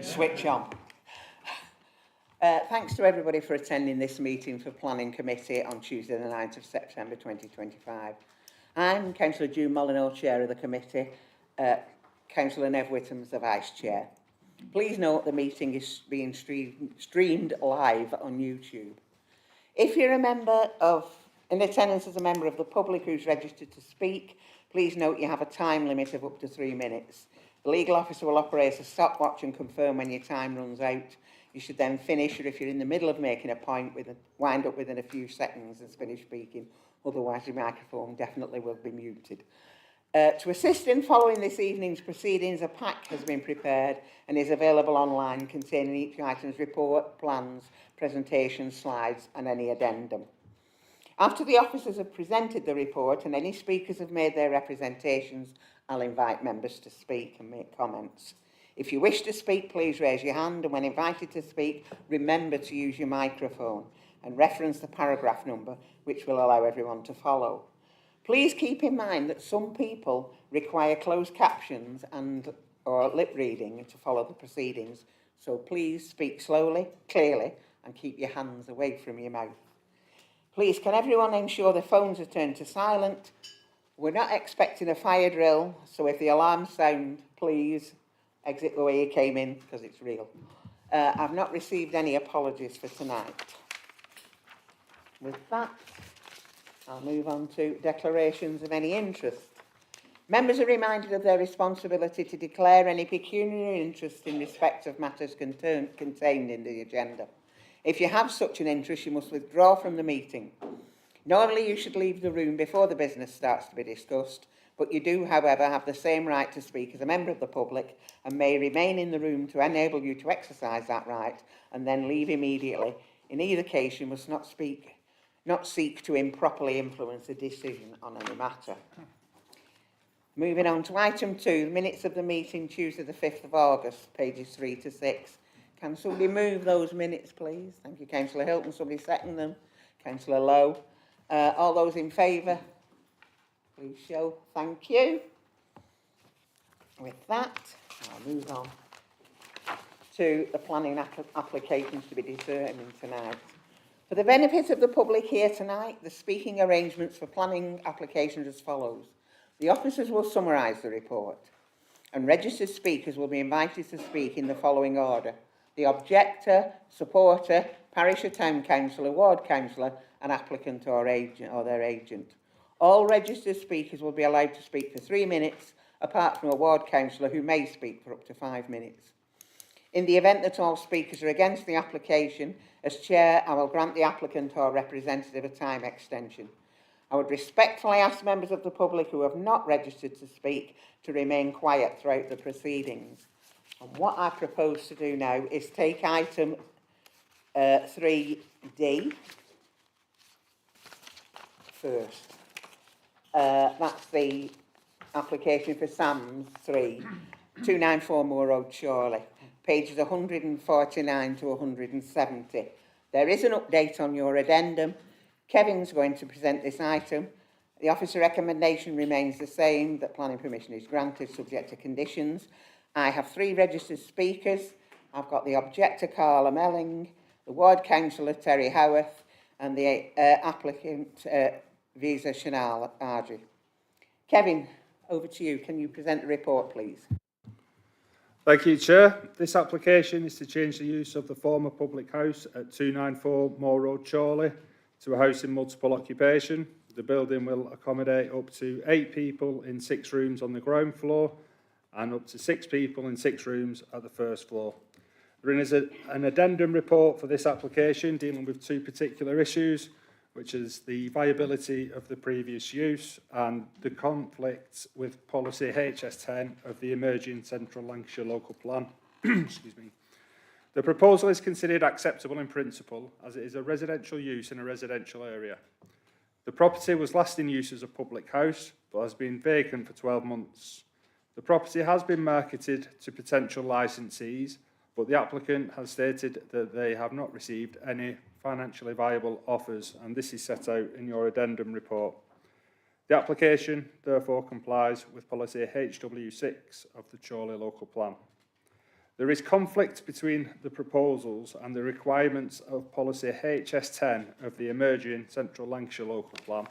Switch on. Thanks to everybody for attending this meeting for Planning Committee on Tuesday the 9th of September 2025. I'm Councillor June Molyneux, Chair of the Committee. Councillor Nev Whittam's the Vice Chair. Please note the meeting is being streamed live on YouTube. If you're in attendance as a member of the public who's registered to speak, please note you have a time limit of up to 3 minutes. The legal officer will operate a stopwatch and confirm when your time runs out. You should then finish, or if you're in the middle of making a point, wind up within a few seconds and finish speaking. Otherwise, your microphone definitely will be muted. To assist in following this evening's proceedings, a pack has been prepared and is available online containing each item's report, plans, presentation, slides and any addendum. After the officers have presented the report and any speakers have made their representations, I'll invite members to speak and make comments. If you wish to speak, please raise your hand, and when invited to speak, remember to use your microphone and reference the paragraph number, which will allow everyone to follow. Please keep in mind that some people require closed captions or lip reading to follow the proceedings, so please speak slowly, clearly, and keep your hands away from your mouth. Please, can everyone ensure their phones are turned to silent? We're not expecting a fire drill, so if the alarms sound, please exit the way you came in, because it's real. I've not received any apologies for tonight. With that, I'll move on to declarations of any interest. Members are reminded of their responsibility to declare any pecuniary interest in respect of matters contained in the agenda. If you have such an interest, you must withdraw from the meeting. Normally, you should leave the room before the business starts to be discussed, but you do, however, have the same right to speak as a member of the public and may remain in the room to enable you to exercise that right and then leave immediately. In either case, you must not seek to improperly influence a decision on any matter. Moving on to item 2, minutes of the meeting Tuesday the 5th of August, pages 3 to 6. Can somebody move those minutes, please? Thank you, Councillor Hilton. Somebody second them. Councillor Lowe. All those in favour, please show. Thank you. With that, I'll move on to the planning applications to be determined tonight. For the benefit of the public here tonight, the speaking arrangements for planning applications as follows. The officers will summarise the report, and registered speakers will be invited to speak in the following order: the objector, supporter, parish or town councillor, ward councillor, an applicant or agent or their agent. All registered speakers will be allowed to speak for 3 minutes, apart from a ward councillor who may speak for up to 5 minutes. In the event that all speakers are against the application, as chair, I will grant the applicant or representative a time extension. I would respectfully ask members of the public who have not registered to speak to remain quiet throughout the proceedings. And what I propose to do now is take item 3D first. That's the application for SAMS 3, 294 Moor Road, Chorley, pages 149 to 170. There is an update on your addendum. Kevin's going to present this item. The officer recommendation remains the same, that planning permission is granted subject to conditions. I have 3 registered speakers. I've got the objector, Carla Melling, the ward councillor, Terry Howarth, and the applicant, Visa Chanel Argy. Kevin, over to you. Can you present the report, please? Thank you, Chair. This application is to change the use of the former public house at 294 Moor Road, Chorley, to a house in multiple occupation. The building will accommodate up to 8 people in 6 rooms on the ground floor and up to 6 people in 6 rooms at the first floor. There is an addendum report for this application dealing with 2 particular issues, which is the viability of the previous use and the conflicts with policy HS10 of the emerging Central Lancashire local plan. Excuse me. The proposal is considered acceptable in principle as it is a residential use in a residential area. The property was last in use as a public house but has been vacant for 12 months. The property has been marketed to potential licensees, but the applicant has stated that they have not received any financially viable offers, and this is set out in your addendum report. The application therefore complies with policy HW6 of the Chorley local plan. There is conflict between the proposals and the requirements of policy HS10 of the emerging Central Lancashire Local Plan.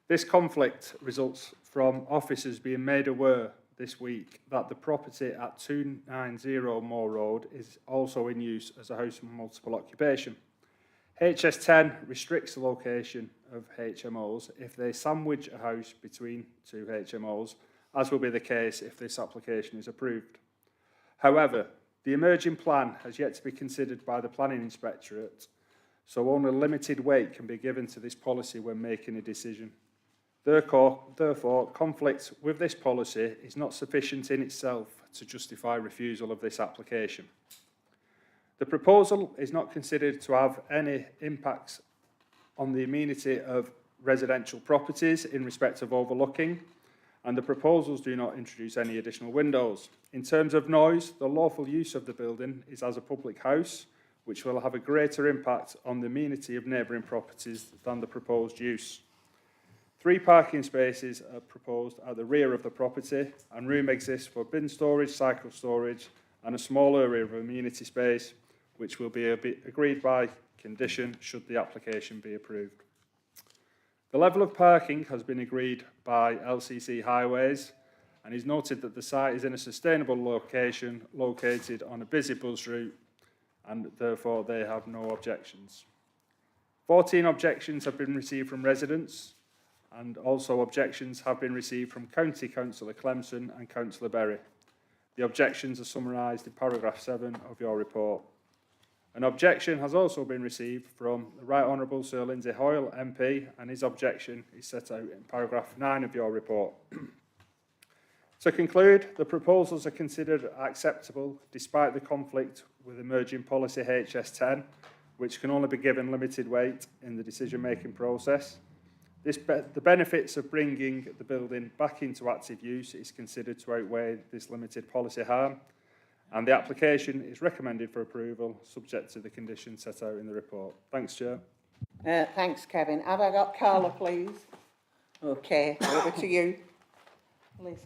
This conflict results from officers being made aware this week that the property at 290 Moor Road is also in use as a house of multiple occupation. HS10 restricts the location of HMOs if they sandwich a house between two HMOs, as will be the case if this application is approved. However, the emerging plan has yet to be considered by the Planning Inspectorate, so only limited weight can be given to this policy when making a decision. Therefore, conflict with this policy is not sufficient in itself to justify refusal of this application. The proposal is not considered to have any impacts on the amenity of residential properties in respect of overlooking, and the proposals do not introduce any additional windows. In terms of noise, the lawful use of the building is as a public house, which will have a greater impact on the amenity of neighbouring properties than the proposed use. 3 parking spaces are proposed at the rear of the property, and room exists for bin storage, cycle storage, and a small area of amenity space, which will be agreed by condition should the application be approved. The level of parking has been agreed by LCC Highways, and is noted that the site is in a sustainable location located on a busy bus route, and therefore they have no objections. 14 objections have been received from residents, and also objections have been received from County Councillor Clemson and Councillor Berry. The objections are summarised in paragraph 7 of your report. An objection has also been received from the Right Honourable Sir Lindsay Hoyle MP, and his objection is set out in paragraph 9 of your report. To conclude, the proposals are considered acceptable despite the conflict with emerging policy HS10, which can only be given limited weight in the decision-making process. The benefits of bringing the building back into active use is considered to outweigh this limited policy harm, and the application is recommended for approval, subject to the conditions set out in the report. Thanks, Chair. Thanks, Kevin. Have I got Carla, please? Okay, over to you. Please.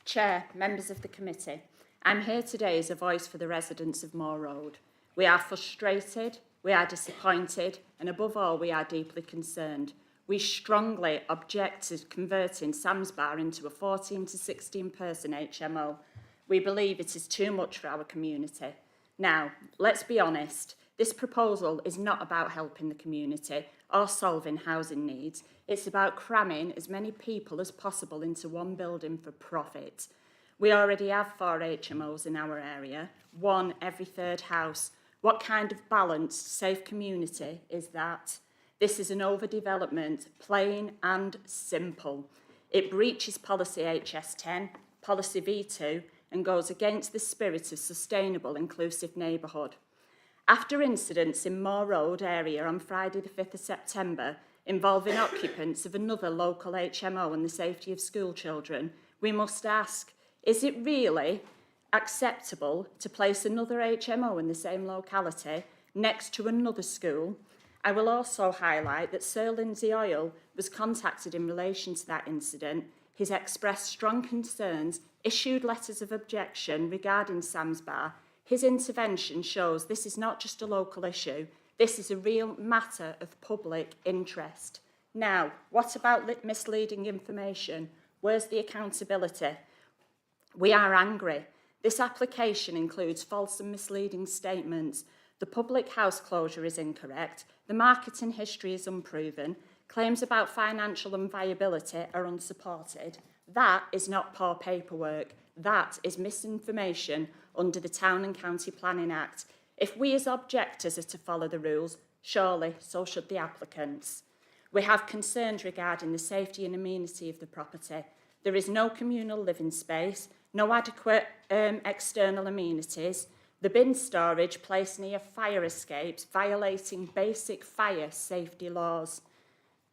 Chair, members of the committee, I'm here today as a voice for the residents of Moor Road. We are frustrated, we are disappointed, and above all, we are deeply concerned. We strongly object to converting Sam's Bar into a 14 to 16 person HMO. We believe it is too much for our community. Now, let's be honest, this proposal is not about helping the community or solving housing needs. It's about cramming as many people as possible into one building for profit. We already have 4 HMOs in our area, 1 every 3rd house. What kind of balanced, safe community is that? This is an overdevelopment, plain and simple. It breaches policy HS10, policy V2, and goes against the spirit of sustainable, inclusive neighbourhood. After incidents in Moor Road area on Friday the 5th of September involving occupants of another local HMO and the safety of school children, we must ask, is it really acceptable to place another HMO in the same locality next to another school? I will also highlight that Sir Lindsay Hoyle was contacted in relation to that incident. He's expressed strong concerns, issued letters of objection regarding Sam's Bar. His intervention shows this is not just a local issue, this is a real matter of public interest. Now, what about misleading information? Where's the accountability? We are angry. This application includes false and misleading statements. The public house closure is incorrect, the marketing history is unproven, claims about financial unviability are unsupported. That is not poor paperwork. That is misinformation under the Town and County Planning Act. If we as objectors are to follow the rules, surely so should the applicants. We have concerns regarding the safety and amenity of the property. There is no communal living space, no adequate external amenities. The bin storage placed near fire escapes, violating basic fire safety laws.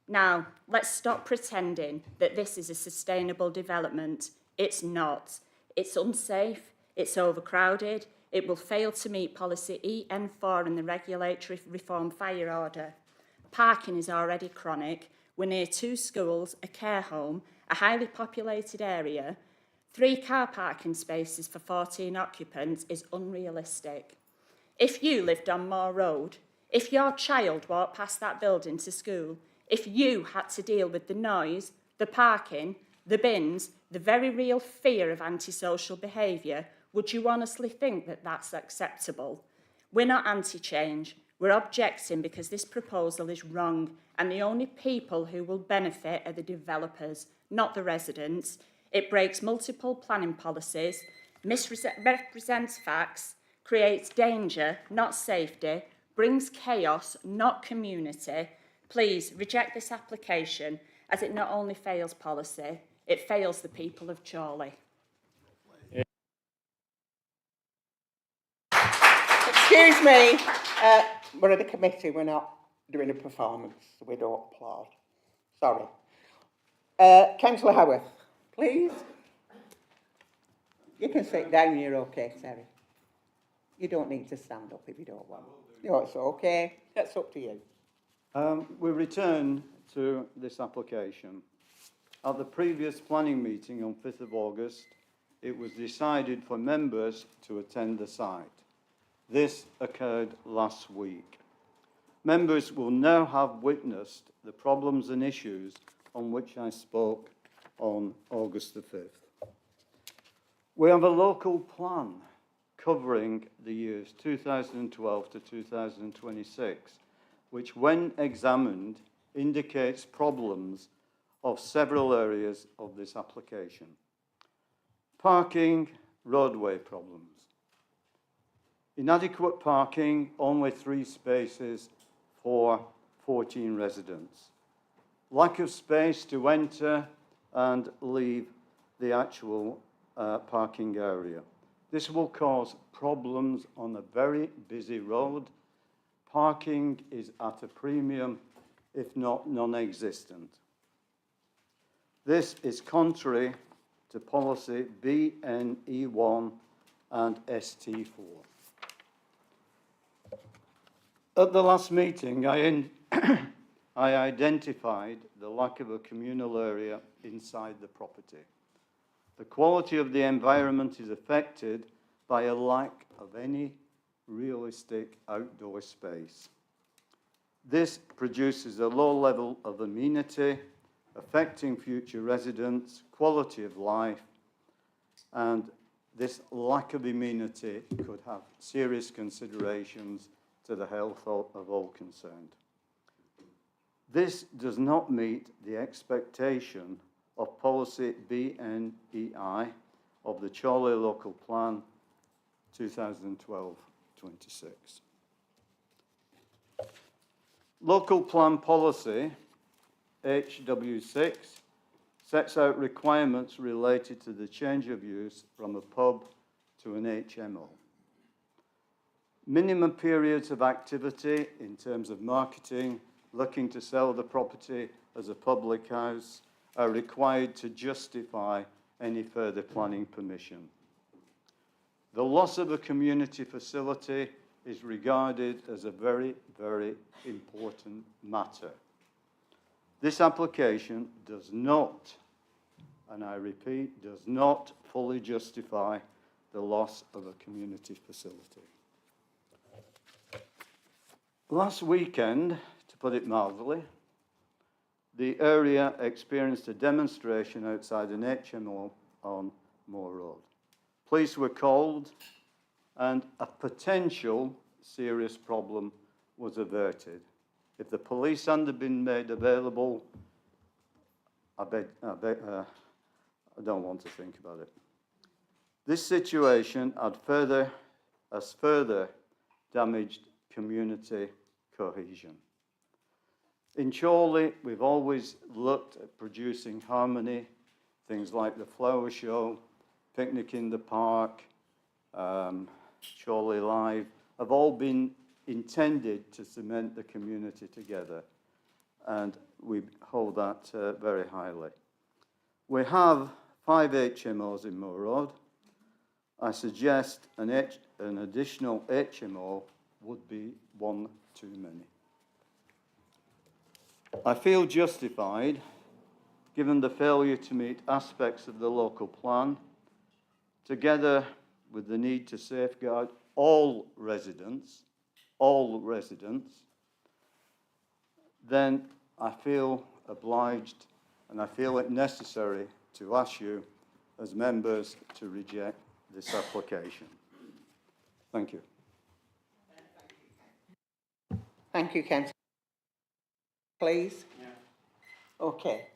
Now, let's stop pretending that this is a sustainable development. It's not. It's unsafe, it's overcrowded, it will fail to meet policy EN4 and the regulatory reform fire order. Parking is already chronic. We're near 2 schools, a care home, a highly populated area. 3 car parking spaces for 14 occupants is unrealistic. If you lived on Moor Road, if your child walked past that building to school, if you had to deal with the noise, the parking, the bins, the very real fear of antisocial behaviour, would you honestly think that that's acceptable? We're not anti-change. We're objecting because this proposal is wrong, and the only people who will benefit are the developers, not the residents. It breaks multiple planning policies, misrepresents facts, creates danger, not safety, brings chaos, not community. Please reject this application, as it not only fails policy, it fails the people of Chorley. Excuse me, we're at a committee, we're not doing a performance, so we don't applaud. Sorry. Councillor Howarth, please. You can sit down, you're okay, Terry. You don't need to stand up if you don't want. No, it's okay, that's up to you. We return to this application. At the previous planning meeting on 5th of August, it was decided for members to attend the site. This occurred last week. Members will now have witnessed the problems and issues on which I spoke on August the 5th. We have a local plan covering the years 2012 to 2026, which when examined indicates problems of several areas of this application. Parking, roadway problems. Inadequate parking, only 3 spaces for 14 residents. Lack of space to enter and leave the actual parking area. This will cause problems on a very busy road. Parking is at a premium, if not non-existent. This is contrary to policy BNE1 and ST4. At the last meeting, I identified the lack of a communal area inside the property. The quality of the environment is affected by a lack of any realistic outdoor space. This produces a low level of amenity, affecting future residents' quality of life, and this lack of amenity could have serious considerations to the health of all concerned. This does not meet the expectation of policy BNEI of the Chorley Local Plan 2012-26. Local Plan Policy HW6 sets out requirements related to the change of use from a pub to an HMO. Minimum periods of activity in terms of marketing, looking to sell the property as a public house, are required to justify any further planning permission. The loss of a community facility is regarded as a very, very important matter. This application does not, and I repeat, does not fully justify the loss of a community facility. Last weekend, to put it mildly, the area experienced a demonstration outside an HMO on Moor Road. Police were called and a potential serious problem was averted. If the police hadn't been made available, I don't want to think about it. This situation has further damaged community cohesion. In Chorley, we've always looked at producing harmony, things like the flower show, picnic in the park, Chorley Live, have all been intended to cement the community together, and we hold that very highly. We have 5 HMOs in Moor Road. I suggest an additional HMO would be one too many. I feel justified, given the failure to meet aspects of the local plan together with the need to safeguard all residents, then I feel obliged and I feel it necessary to ask you as members to reject this application. Thank you. Thank you, councillor. Please. Yeah. Okay.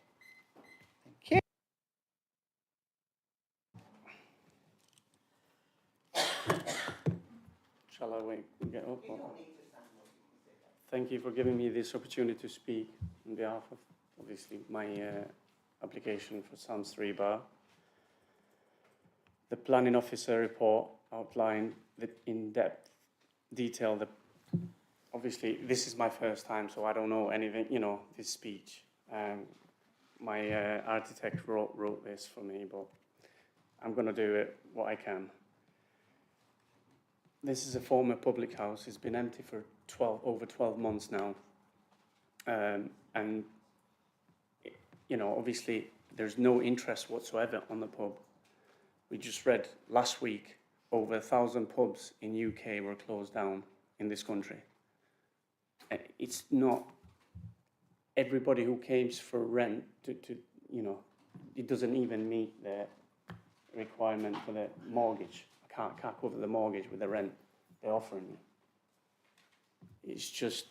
Thank you. Shall I wait and get up? Or? Thank you for giving me this opportunity to speak on behalf of, obviously, my application for Sounds 3 Bar. The planning officer report outlined in depth detail that, obviously, this is my first time, so I don't know anything, you know, this speech. My architect wrote this for me, but I'm going to do it what I can. This is a former public house. It's been empty for over 12 months now. And, you know, obviously, there's no interest whatsoever on the pub. We just read last week over 1,000 pubs in UK were closed down in this country. It's not everybody who came for rent to you know, it doesn't even meet the requirement for the mortgage. I can't cover the mortgage with the rent they're offering me. It's just,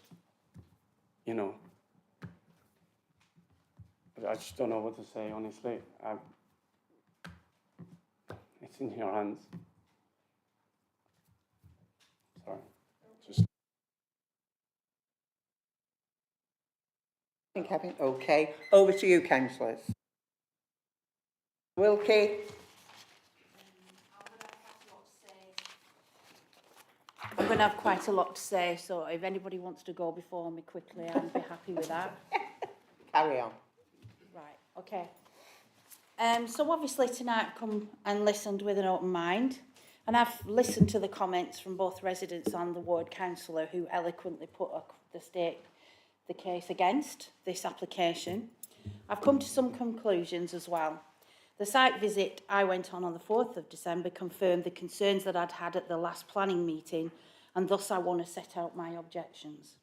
you know, I just don't know what to say, honestly. It's in your hands. Sorry. Just. I think Kevin. Okay. Over to you, councillors. Wilkie. I'm going to have quite a lot to say, so if anybody wants to go before me quickly, I'd be happy with that. Carry on. Right, okay. So obviously tonight I've come and listened with an open mind, and I've listened to the comments from both residents and the ward councillor who eloquently put the case against this application. I've come to some conclusions as well. The site visit I went on the 4th of December confirmed the concerns that I'd had at the last planning meeting, and thus I want to set out my objections.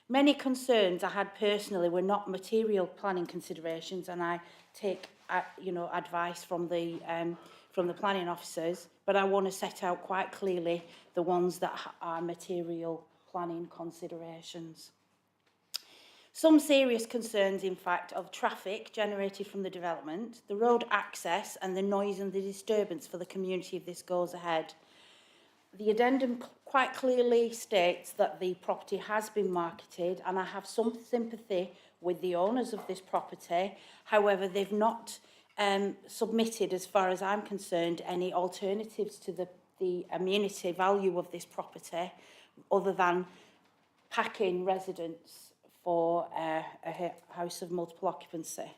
Many concerns I had personally were not material planning considerations, and I take advice from the planning officers, but I want to set out quite clearly the ones that are material planning considerations. Some serious concerns, in fact, of traffic generated from the development, the road access and the noise and the disturbance for the community if this goes ahead. The addendum quite clearly states that the property has been marketed, and I have some sympathy with the owners of this property. However, they've not submitted, as far as I'm concerned, any alternatives to the amenity value of this property other than packing residents for a house of multiple occupancy.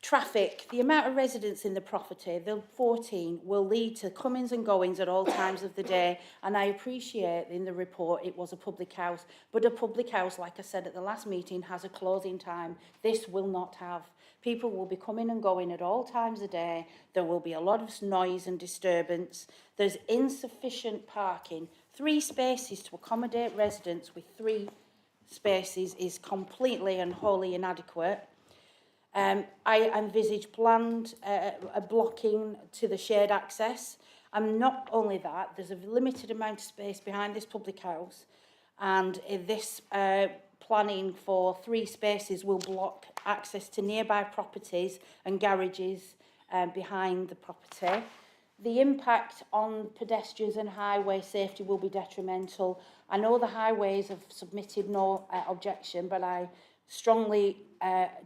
Traffic, the amount of residents in the property, the 14, will lead to comings and goings at all times of the day, and I appreciate in the report it was a public house, but a public house, like I said at the last meeting, has a closing time. This will not have. People will be coming and going at all times of day. There will be a lot of noise and disturbance. There's insufficient parking. 3 spaces to accommodate residents with 3 spaces is completely and wholly inadequate. I envisage planned a blocking to the shared access. And not only that, there's a limited amount of space behind this public house, and this planning for 3 spaces will block access to nearby properties and garages behind the property. The impact on pedestrians and highway safety will be detrimental. I know the highways have submitted no objection, but I strongly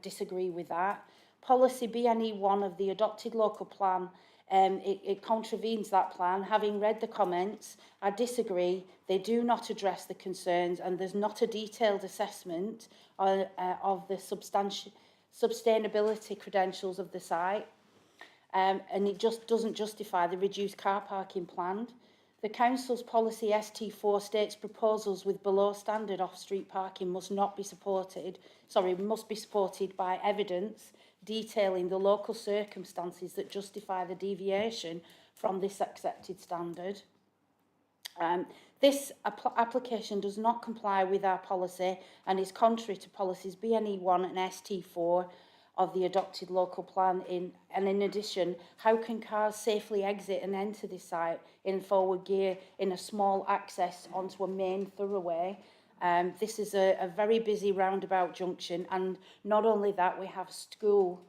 disagree with that. Policy BNE1 of the adopted local plan, it contravenes that plan. Having read the comments, I disagree. They do not address the concerns, and there's not a detailed assessment of the sustainability credentials of the site. And it just doesn't justify the reduced car parking planned. The council's policy ST4 states proposals with below standard off-street parking must be supported by evidence detailing the local circumstances that justify the deviation from this accepted standard. This application does not comply with our policy and is contrary to policies BNE1 and ST4 of the adopted local plan. And in addition, how can cars safely exit and enter this site in forward gear in a small access onto a main thoroughway? This is a very busy roundabout junction, and not only that, we have school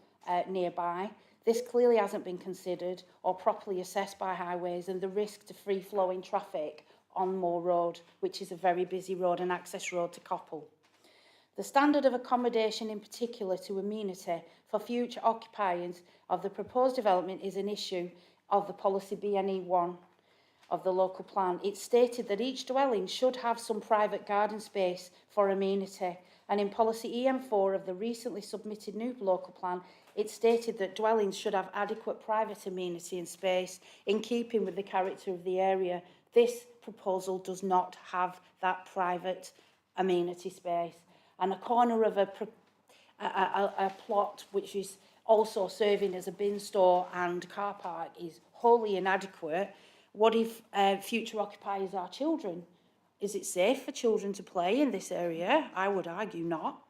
nearby. This clearly hasn't been considered or properly assessed by highways, and the risk to free-flowing traffic on Moor Road, which is a very busy road and access road to Coppell. The standard of accommodation, in particular to amenity for future occupiers of the proposed development, is an issue of the policy BNE1 of the local plan. It stated that each dwelling should have some private garden space for amenity, and in policy EM4 of the recently submitted new local plan, it stated that dwellings should have adequate private amenity and space in keeping with the character of the area. This proposal does not have that private amenity space. And a corner of a plot which is also serving as a bin store and car park is wholly inadequate. What if future occupiers are children? Is it safe for children to play in this area? I would argue not.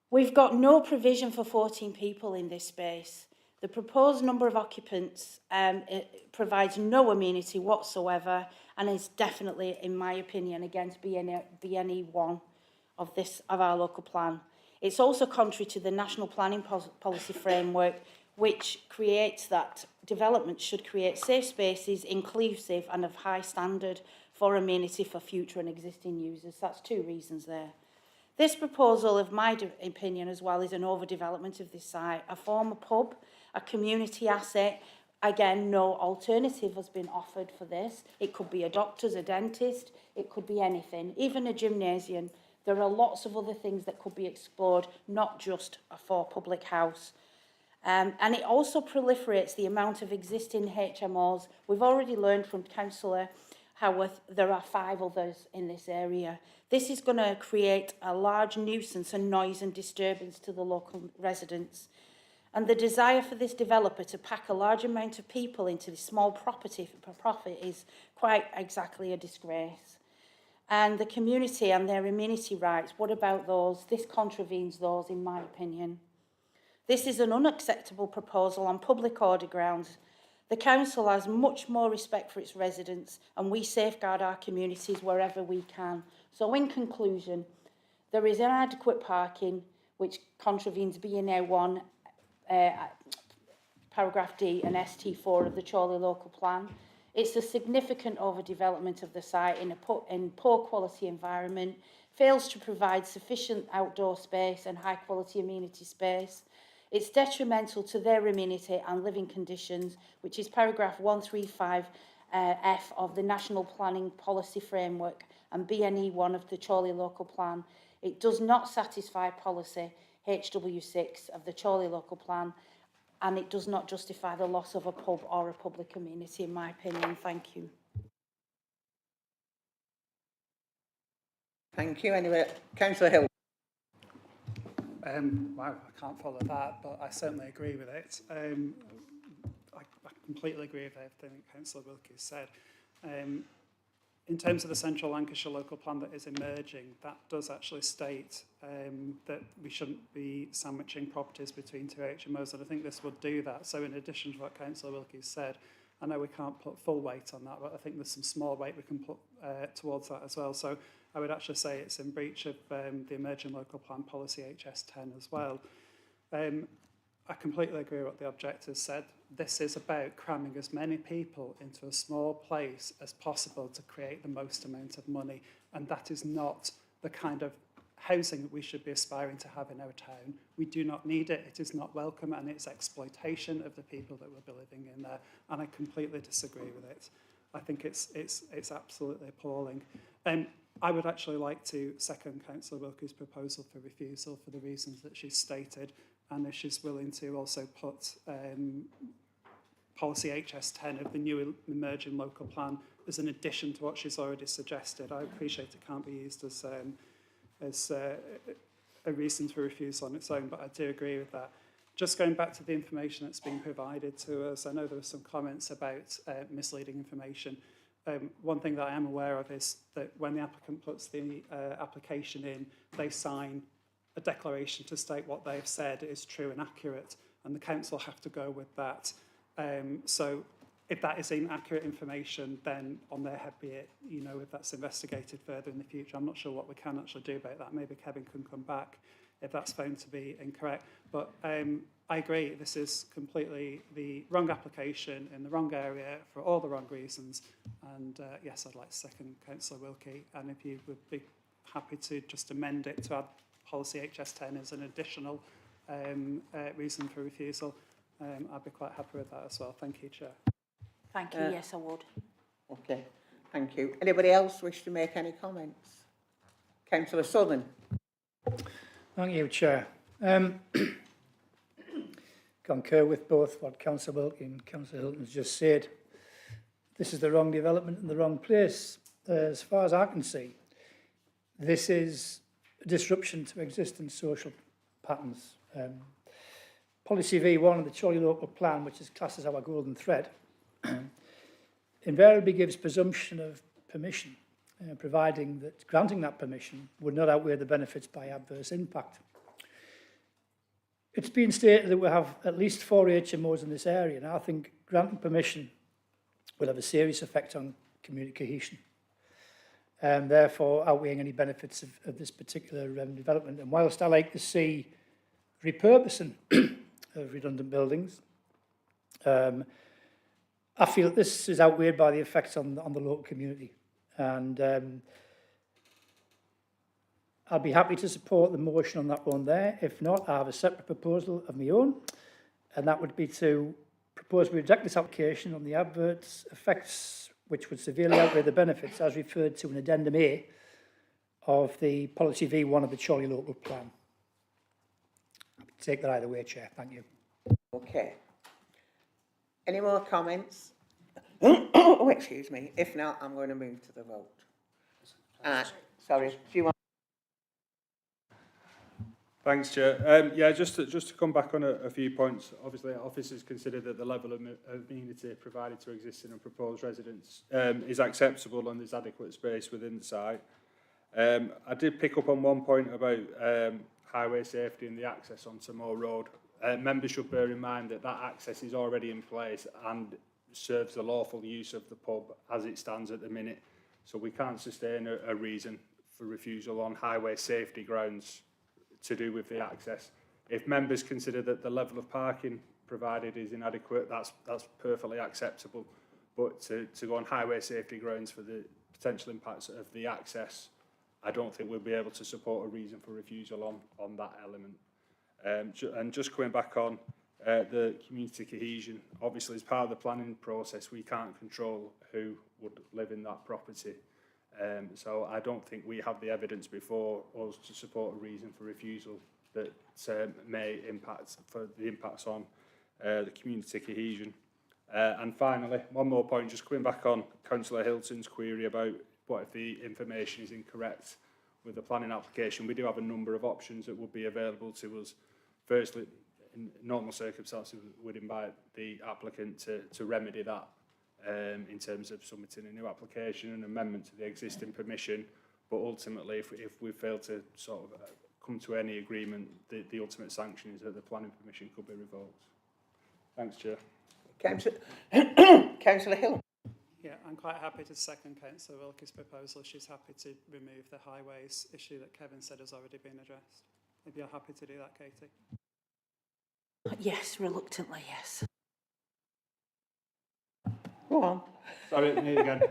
We've got no provision for 14 people in this space. The proposed number of occupants it provides no amenity whatsoever and is definitely, in my opinion, against BNE1 of our local plan. It's also contrary to the National Planning Policy Framework, which creates that development should create safe spaces, inclusive and of high standard for amenity for future and existing users. That's two reasons there. This proposal, of my opinion as well, is an overdevelopment of this site. A former pub, a community asset. Again, no alternative has been offered for this. It could be a doctor's, a dentist, it could be anything, even a gymnasium. There are lots of other things that could be explored, not just for public house. And it also proliferates the amount of existing HMOs. We've already learned from Councillor Howarth there are 5 others in this area. This is going to create a large nuisance and noise and disturbance to the local residents. And the desire for this developer to pack a large amount of people into this small property for profit is quite exactly a disgrace. And the community and their amenity rights, what about those? This contravenes those, in my opinion. This is an unacceptable proposal on public order grounds. The council has much more respect for its residents, and we safeguard our communities wherever we can. So in conclusion, there is inadequate parking, which contravenes BNA1, paragraph D and ST4 of the Chorley local plan. It's a significant overdevelopment of the site in poor quality environment, fails to provide sufficient outdoor space and high quality amenity space. It's detrimental to their amenity and living conditions, which is paragraph 135 F of the National Planning Policy Framework and BNE1 of the Chorley local plan. It does not satisfy policy HW6 of the Chorley local plan, and it does not justify the loss of a pub or a public amenity, in my opinion. Thank you. Thank you. Anyway, Councillor Hill. Wow, I can't follow that, but I certainly agree with it. I completely agree with everything that Councillor Wilkie said. In terms of the Central Lancashire local plan that is emerging, that does actually state that we shouldn't be sandwiching properties between 2 HMOs, and I think this would do that. So in addition to what Councillor Wilkie said, I know we can't put full weight on that, but I think there's some small weight we can put towards that as well. So I would actually say it's in breach of the emerging local plan policy HS10 as well. I completely agree with what the objectors said. This is about cramming as many people into a small place as possible to create the most amount of money, and that is not the kind of housing that we should be aspiring to have in our town. We do not need it, it is not welcome, and it's exploitation of the people that will be living in there, and I completely disagree with it. I think it's absolutely appalling. I would actually like to second Councillor Wilkie's proposal for refusal for the reasons that she's stated, and if she's willing to also put policy HS10 of the new emerging local plan as an addition to what she's already suggested. I appreciate it can't be used as a reason for refusal on its own, but I do agree with that. Just going back to the information that's been provided to us, I know there were some comments about misleading information. One thing that I am aware of is that when the applicant puts the application in, they sign a declaration to state what they've said is true and accurate, and the council have to go with that. So if that is inaccurate information, then on their head be it, you know, if that's investigated further in the future. I'm not sure what we can actually do about that. Maybe Kevin can come back if that's found to be incorrect. But I agree, this is completely the wrong application in the wrong area for all the wrong reasons. And yes, I'd like to second Councillor Wilkie. And if you would be happy to just amend it to add policy HS10 as an additional reason for refusal, I'd be quite happy with that as well. Thank you, Chair. Thank you, yes I would. Okay, thank you. Anybody else wish to make any comments? Councillor Southern. Thank you, Chair. Concur with both what Councillor Wilkie and Councillor Hilton has just said. This is the wrong development in the wrong place. As far as I can see, this is a disruption to existing social patterns. Policy V1 of the Chorley local plan, which is classed as our golden thread, invariably gives presumption of permission, providing that granting that permission would not outweigh the benefits by adverse impact. It's been stated that we have at least 4 HMOs in this area, and I think granting permission will have a serious effect on community cohesion, and therefore outweighing any benefits of this particular development. And whilst I like to see repurposing of redundant buildings, I feel that this is outweighed by the effects on the local community. And I'll be happy to support the motion on that one there. If not, I have a separate proposal of my own, and that would be to propose we reject this application on the adverse effects which would severely outweigh the benefits as referred to in Addendum A of the Policy V1 of the Chorley local plan. I'll take that either way, Chair. Thank you. Okay. Any more comments? Oh, excuse me. If not, I'm going to move to the vote. Sorry, do you want? Thanks, Chair. Yeah, just to come back on a few points. Obviously, officers consider that the level of amenity provided to existing and proposed residents is acceptable and there's adequate space within the site. I did pick up on one point about highway safety and the access onto Moor Road. Members should bear in mind that that access is already in place and serves the lawful use of the pub as it stands at the minute. So we can't sustain a reason for refusal on highway safety grounds to do with the access. If members consider that the level of parking provided is inadequate, that's perfectly acceptable. But to go on highway safety grounds for the potential impacts of the access, I don't think we'll be able to support a reason for refusal on that element. And just coming back on the community cohesion, obviously as part of the planning process, we can't control who would live in that property. So I don't think we have the evidence before us to support a reason for refusal that may impact for the impacts on the community cohesion. And finally, one more point, just coming back on Councillor Hilton's query about what if the information is incorrect with the planning application. We do have a number of options that would be available to us. Firstly, in normal circumstances, we would invite the applicant to remedy that in terms of submitting a new application and amendment to the existing permission. But ultimately, if we fail to sort of come to any agreement, the ultimate sanction is that the planning permission could be revoked. Thanks, Chair. Councillor Hill. Yeah, I'm quite happy to second Councillor Wilkie's proposal. She's happy to remove the highways issue that Kevin said has already been addressed. If you're happy to do that, Katie. Yes, reluctantly, yes. Go on. Sorry, me again.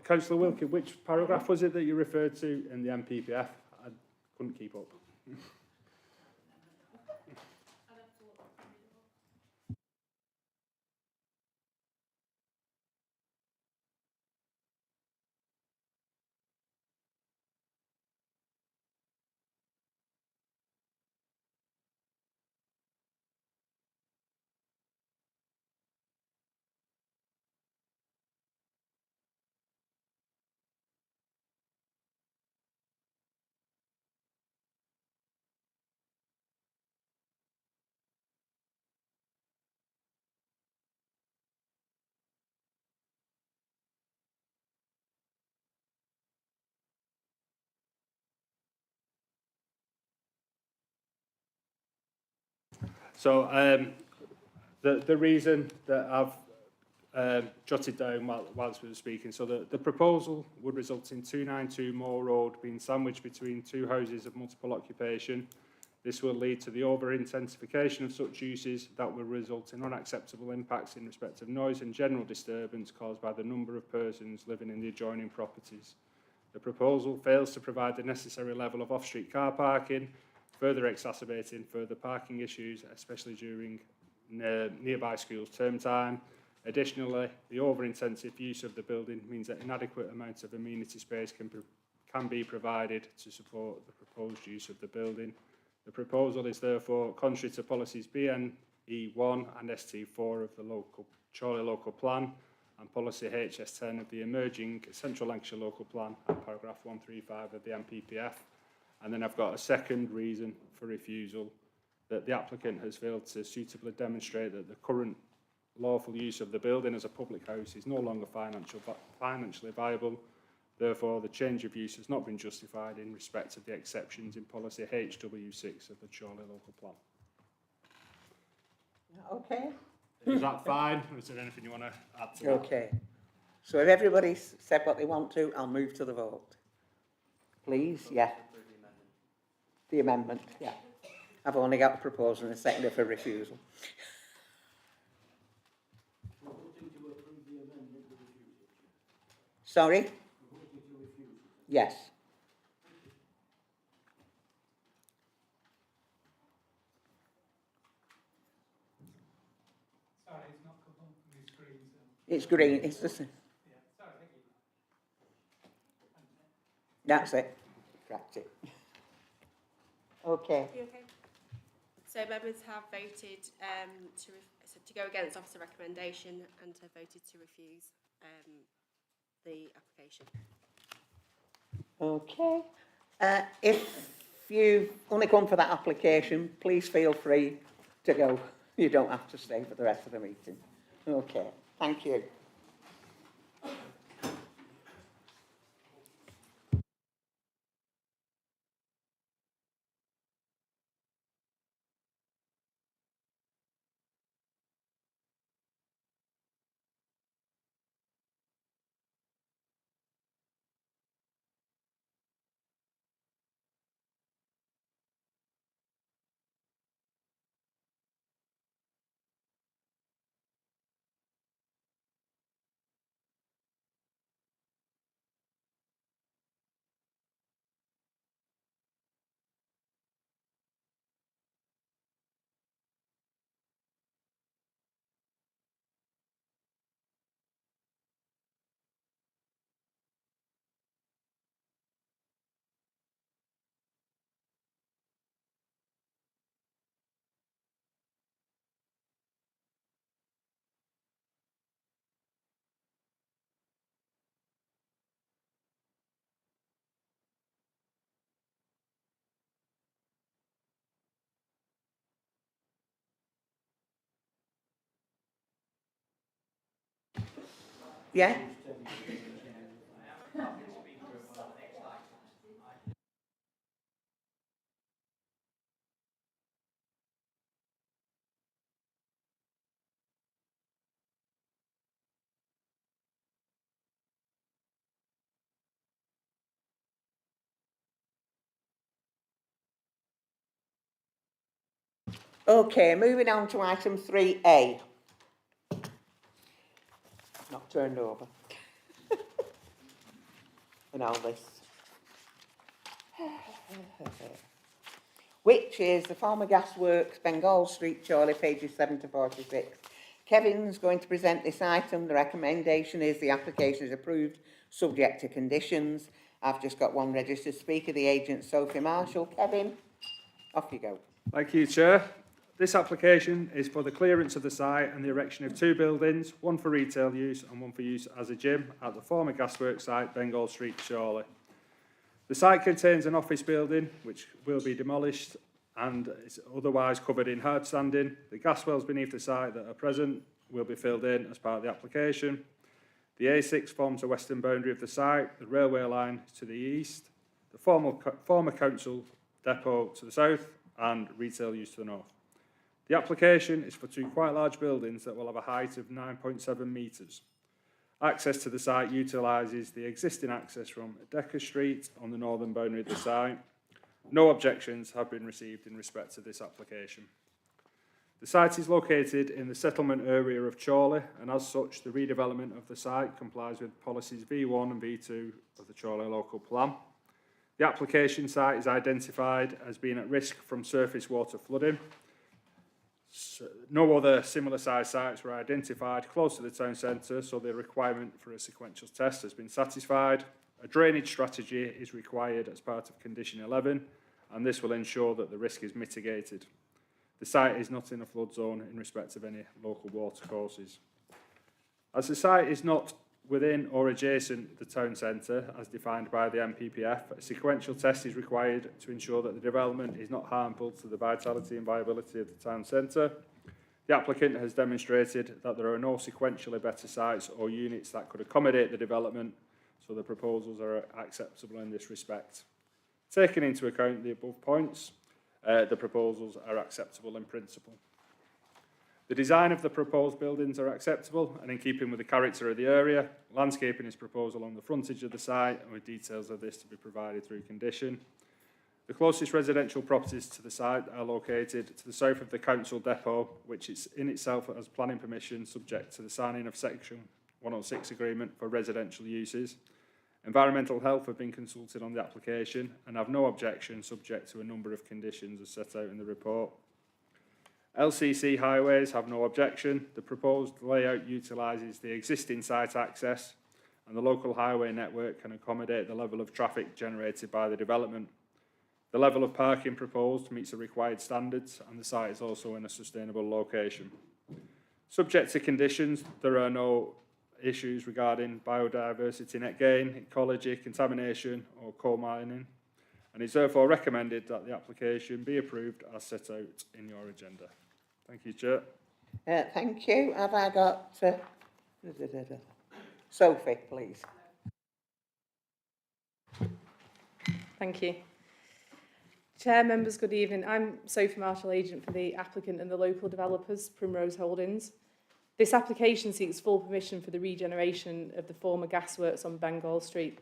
Councillor Wilkie, which paragraph was it that you referred to in the MPPF? I couldn't keep up. So the reason that I've jotted down whilst we were speaking, so the proposal would result in 292 Moor Road being sandwiched between two houses of multiple occupation. This will lead to the over-intensification of such uses that will result in unacceptable impacts in respect of noise and general disturbance caused by the number of persons living in the adjoining properties. The proposal fails to provide the necessary level of off-street car parking, further exacerbating further parking issues, especially during nearby schools' term time. Additionally, the over-intensive use of the building means that inadequate amounts of amenity space can be provided to support the proposed use of the building. The proposal is therefore contrary to policies BNE1 and ST4 of the Chorley local plan and policy HS10 of the emerging Central Lancashire local plan and paragraph 135 of the MPPF. And then I've got a second reason for refusal, that the applicant has failed to suitably demonstrate that the current lawful use of the building as a public house is no longer financially viable. Therefore, the change of use has not been justified in respect of the exceptions in policy HW6 of the Chorley local plan. Okay. Is that fine? Or is there anything you want to add to that? Okay. So if everybody's said what they want to, I'll move to the vote. Please, yeah. The amendment, yeah. I've only got a proposal and a seconder for refusal. Sorry? Yes. Sorry, it's not come on from the screen. So. It's green, it's the same. Yeah, sorry, thank you. That's it. Cracked it. Okay. You okay? So members have voted to go against officer recommendation and have voted to refuse the application. Okay. If you only come for that application, please feel free to go. You don't have to stay for the rest of the meeting. Okay. Thank you. Yeah? Okay, moving on to item 3A. Not turned over. And all this. Which is the former gasworks, Bengal Street, Chorley, pages 7 to 46. Kevin's going to present this item. The recommendation is the application is approved, subject to conditions. I've just got one registered speaker, the agent Sophie Marshall. Kevin, off you go. Thank you, Chair. This application is for the clearance of the site and the erection of two buildings, one for retail use and one for use as a gym at the former gasworks site, Bengal Street, Chorley. The site contains an office building which will be demolished and is otherwise covered in hard standing. The gas wells beneath the site that are present will be filled in as part of the application. The A6 forms the western boundary of the site, the railway line to the east, the former council depot to the south and retail use to the north. The application is for two quite large buildings that will have a height of 9.7 metres. Access to the site utilises the existing access from Decker Street on the northern boundary of the site. No objections have been received in respect to this application. The site is located in the settlement area of Chorley, and as such, the redevelopment of the site complies with policies V1 and V2 of the Chorley local plan. The application site is identified as being at risk from surface water flooding. No other similar sized sites were identified close to the town centre, so the requirement for a sequential test has been satisfied. A drainage strategy is required as part of condition 11, and this will ensure that the risk is mitigated. The site is not in a flood zone in respect of any local watercourses. As the site is not within or adjacent the town centre, as defined by the MPPF, a sequential test is required to ensure that the development is not harmful to the vitality and viability of the town centre. The applicant has demonstrated that there are no sequentially better sites or units that could accommodate the development, so the proposals are acceptable in this respect. Taking into account the above points, the proposals are acceptable in principle. The design of the proposed buildings are acceptable and in keeping with the character of the area. Landscaping is proposed along the frontage of the site, and with details of this to be provided through condition. The closest residential properties to the site are located to the south of the council depot, which is in itself has planning permission subject to the signing of section 106 agreement for residential uses. Environmental health have been consulted on the application and have no objection subject to a number of conditions as set out in the report. LCC Highways have no objection. The proposed layout utilises the existing site access, and the local highway network can accommodate the level of traffic generated by the development. The level of parking proposed meets the required standards, and the site is also in a sustainable location. Subject to conditions, there are no issues regarding biodiversity net gain, ecology, contamination or coal mining, and it's therefore recommended that the application be approved as set out in your agenda. Thank you, Chair. Thank you. Have I got Sophie, please? Thank you. Chair, members, good evening. I'm Sophie Marshall, agent for the applicant and the local developers, Primrose Holdings. This application seeks full permission for the regeneration of the former gasworks on Bengal Street.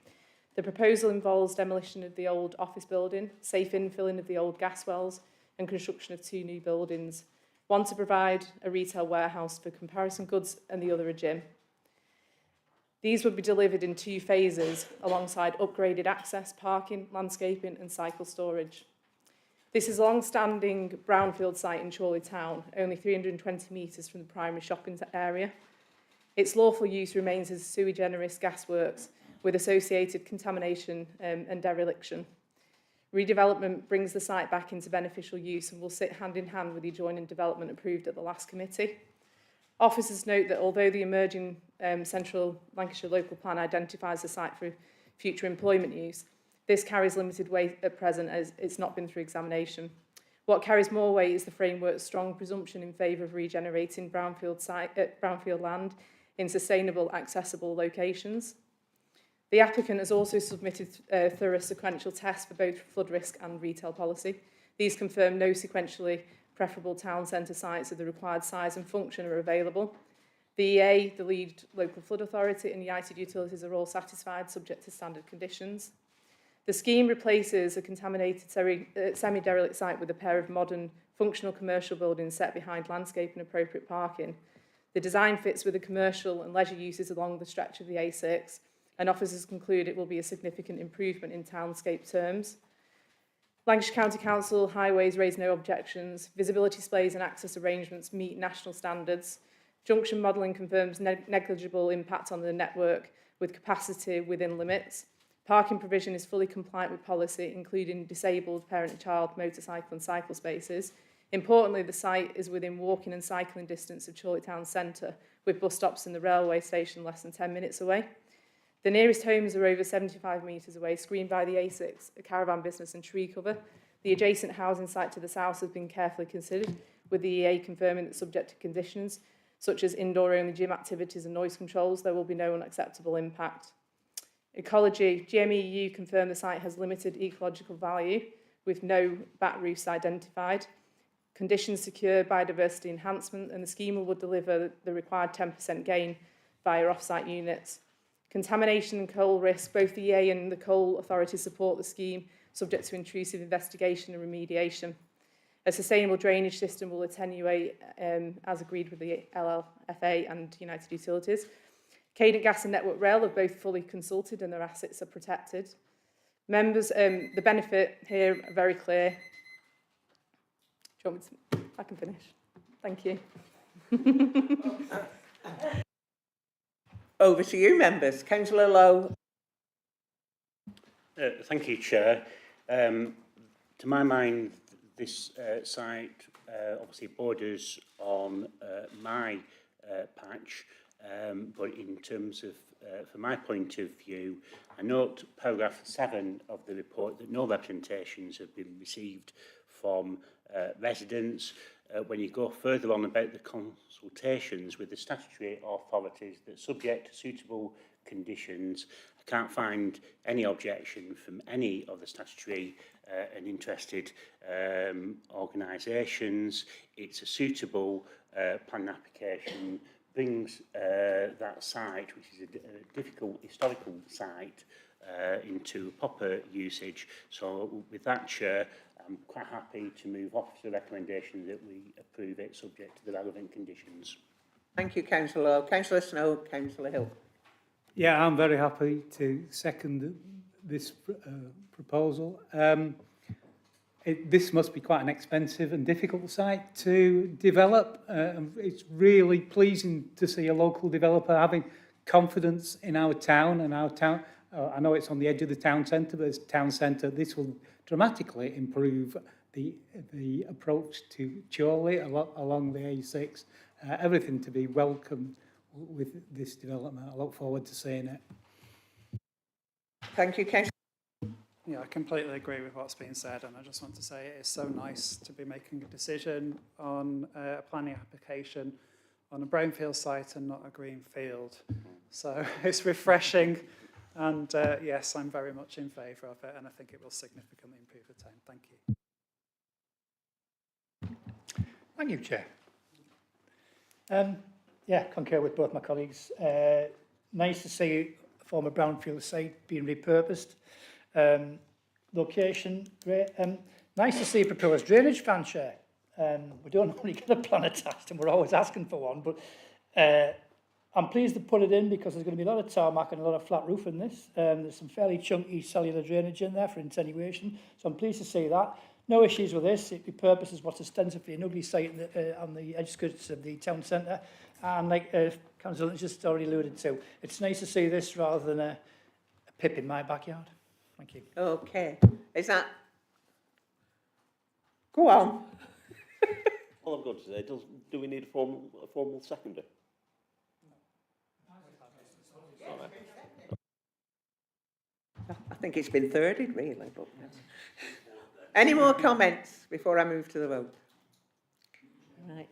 The proposal involves demolition of the old office building, safe infilling of the old gas wells, and construction of two new buildings. One to provide a retail warehouse for comparison goods and the other a gym. These would be delivered in two phases alongside upgraded access, parking, landscaping and cycle storage. This is a long-standing brownfield site in Chorley town, only 320 metres from the primary shopping area. Its lawful use remains as sui generis gasworks with associated contamination and dereliction. Redevelopment brings the site back into beneficial use and will sit hand in hand with the adjoining development approved at the last committee. Officers note that although the emerging Central Lancashire local plan identifies the site for future employment use, this carries limited weight at present as it's not been through examination. What carries more weight is the framework's strong presumption in favour of regenerating brownfield land in sustainable, accessible locations. The applicant has also submitted thorough sequential tests for both flood risk and retail policy. These confirm no sequentially preferable town centre sites of the required size and function are available. The EA, the lead local flood authority and United Utilities are all satisfied subject to standard conditions. The scheme replaces a contaminated semi-derelict site with a pair of modern functional commercial buildings set behind landscape and appropriate parking. The design fits with the commercial and leisure uses along the stretch of the A6, and officers conclude it will be a significant improvement in townscape terms. Lancashire County Council Highways raise no objections. Visibility displays and access arrangements meet national standards. Junction modelling confirms negligible impact on the network with capacity within limits. Parking provision is fully compliant with policy, including disabled parent and child motorcycle and cycle spaces. Importantly, the site is within walking and cycling distance of Chorley Town Centre, with bus stops and the railway station less than 10 minutes away. The nearest homes are over 75 metres away, screened by the A6, a caravan business and tree cover. The adjacent housing site to the south has been carefully considered, with the EA confirming that subject to conditions, such as indoor-only gym activities and noise controls, there will be no unacceptable impact. Ecology, GMEU confirmed the site has limited ecological value, with no bat roofs identified. conditions secure biodiversity enhancement, and the scheme will deliver the required 10% gain via off-site units. Contamination and coal risk, both the EA and the coal authority support the scheme, subject to intrusive investigation and remediation. A sustainable drainage system will attenuate, as agreed with the LLFA and United Utilities. Cadent Gas and Network Rail are both fully consulted and their assets are protected. Members, the benefit here are very clear. Do you want me to? I can finish. Thank you. Over to you, members. Councillor Lowe. Thank you, Chair. To my mind, this site obviously borders on my patch, but in terms of, from my point of view, I note paragraph 7 of the report that no representations have been received from residents. When you go further on about the consultations with the statutory authorities that subject to suitable conditions, I can't find any objection from any of the statutory and interested organisations. It's a suitable planning application, brings that site, which is a difficult historical site, into proper usage. So with that, Chair, I'm quite happy to move off to the recommendation that we approve it subject to the relevant conditions. Thank you, Councillor Lowe. Councillor Snow, Councillor Hill. Yeah, I'm very happy to second this proposal. This must be quite an expensive and difficult site to develop. It's really pleasing to see a local developer having confidence in our town and our town. I know it's on the edge of the town centre, but as town centre, this will dramatically improve the approach to Chorley along the A6. Everything to be welcomed with this development. I look forward to seeing it. Thank you, Councillor. Yeah, I completely agree with what's been said, and I just want to say it is so nice to be making a decision on a planning application on a brownfield site and not a green field. So it's refreshing, and yes, I'm very much in favour of it, and I think it will significantly improve the town. Thank you. Thank you, Chair. Yeah, concur with both my colleagues. Nice to see a former brownfield site being repurposed. Location, great. Nice to see a proposed drainage plan, Chair. We don't normally get a plan attached, and we're always asking for one, but I'm pleased to put it in because there's going to be a lot of tarmac and a lot of flat roof in this. There's some fairly chunky cellular drainage in there for attenuation, so I'm pleased to see that. No issues with this. It repurposes what's ostensibly an ugly site on the outskirts of the town centre. And like Councillor has just already alluded to, it's nice to see this rather than a pip in my backyard. Thank you. Okay. Is that... Go on. All I've got to say, do we need a formal seconder? I think it's been thirded, really. But any more comments before I move to the vote? Right.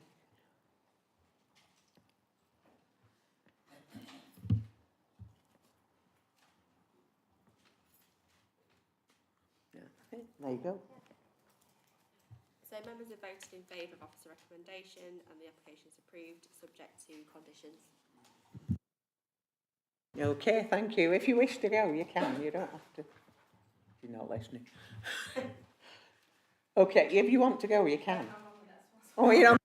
There you go. So members have voted in favour of officer recommendation and the application is approved, subject to conditions. Okay, thank you. If you wish to go, you can. You don't have to. If you're not listening. Okay, if you want to go, you can. Oh, you don't.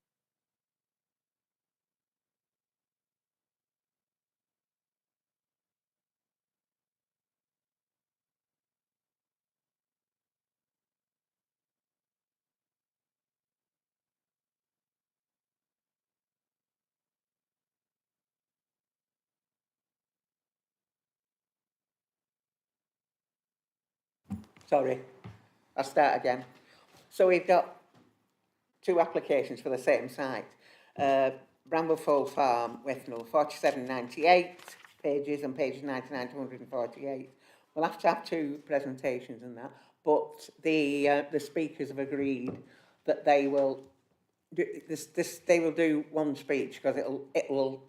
Sorry, I'll start again. So we've got two applications for the same site. Brandwood Farm, Withnell, 4798 pages and pages 99 to 148. We'll have to have two presentations and that, but the speakers have agreed that they will do they will do one speech because it will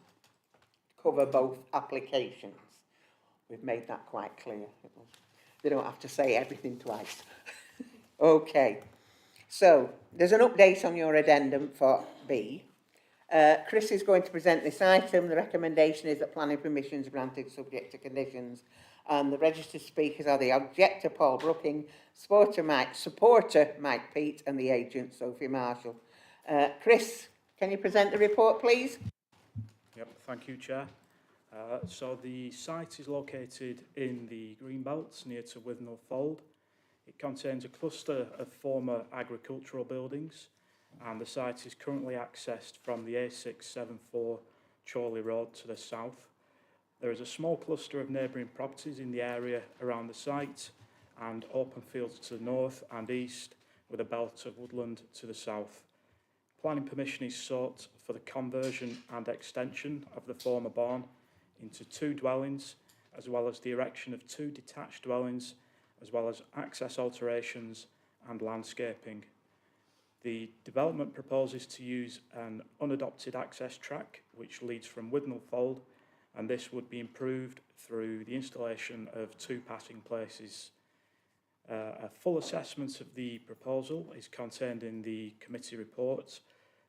cover both applications. We've made that quite clear. They don't have to say everything twice. Okay. So, there's an update on your addendum for B. Chris is going to present this item. The recommendation is that planning permission is granted subject to conditions. And the registered speakers are the objector, Paul Brooking, supporter Mike Peat, and the agent, Sophie Marshall. Chris, can you present the report, please? Yep, thank you, Chair. So the site is located in the Greenbelt near to Withnell Fold. It contains a cluster of former agricultural buildings, and the site is currently accessed from the A674 Chorley Road to the south. There is a small cluster of neighbouring properties in the area around the site and open fields to the north and east with a belt of woodland to the south. Planning permission is sought for the conversion and extension of the former barn into 2 dwellings, as well as the erection of 2 detached dwellings, as well as access alterations and landscaping. The development proposes to use an unadopted access track which leads from Withnell Fold, and this would be improved through the installation of 2 passing places. A full assessment of the proposal is contained in the committee report.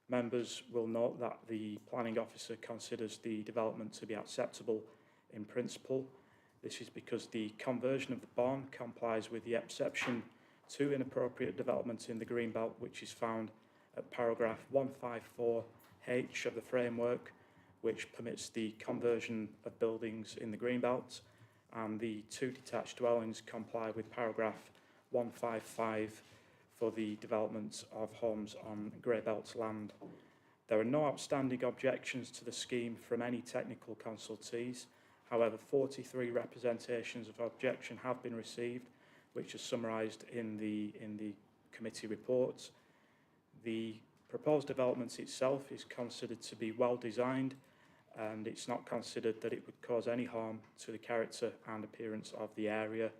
Members will note that the planning officer considers the development to be acceptable in principle. This is because the conversion of the barn complies with the exception to inappropriate development in the Greenbelt, which is found at paragraph 154H of the framework, which permits the conversion of buildings in the Greenbelt, and the 2 detached dwellings comply with paragraph 155 for the development of homes on Greybelt land. There are no outstanding objections to the scheme from any technical consultees. However, 43 representations of objection have been received, which is summarised in the committee reports. The proposed development itself is considered to be well designed, and it's not considered that it would cause any harm to the character and appearance of the area,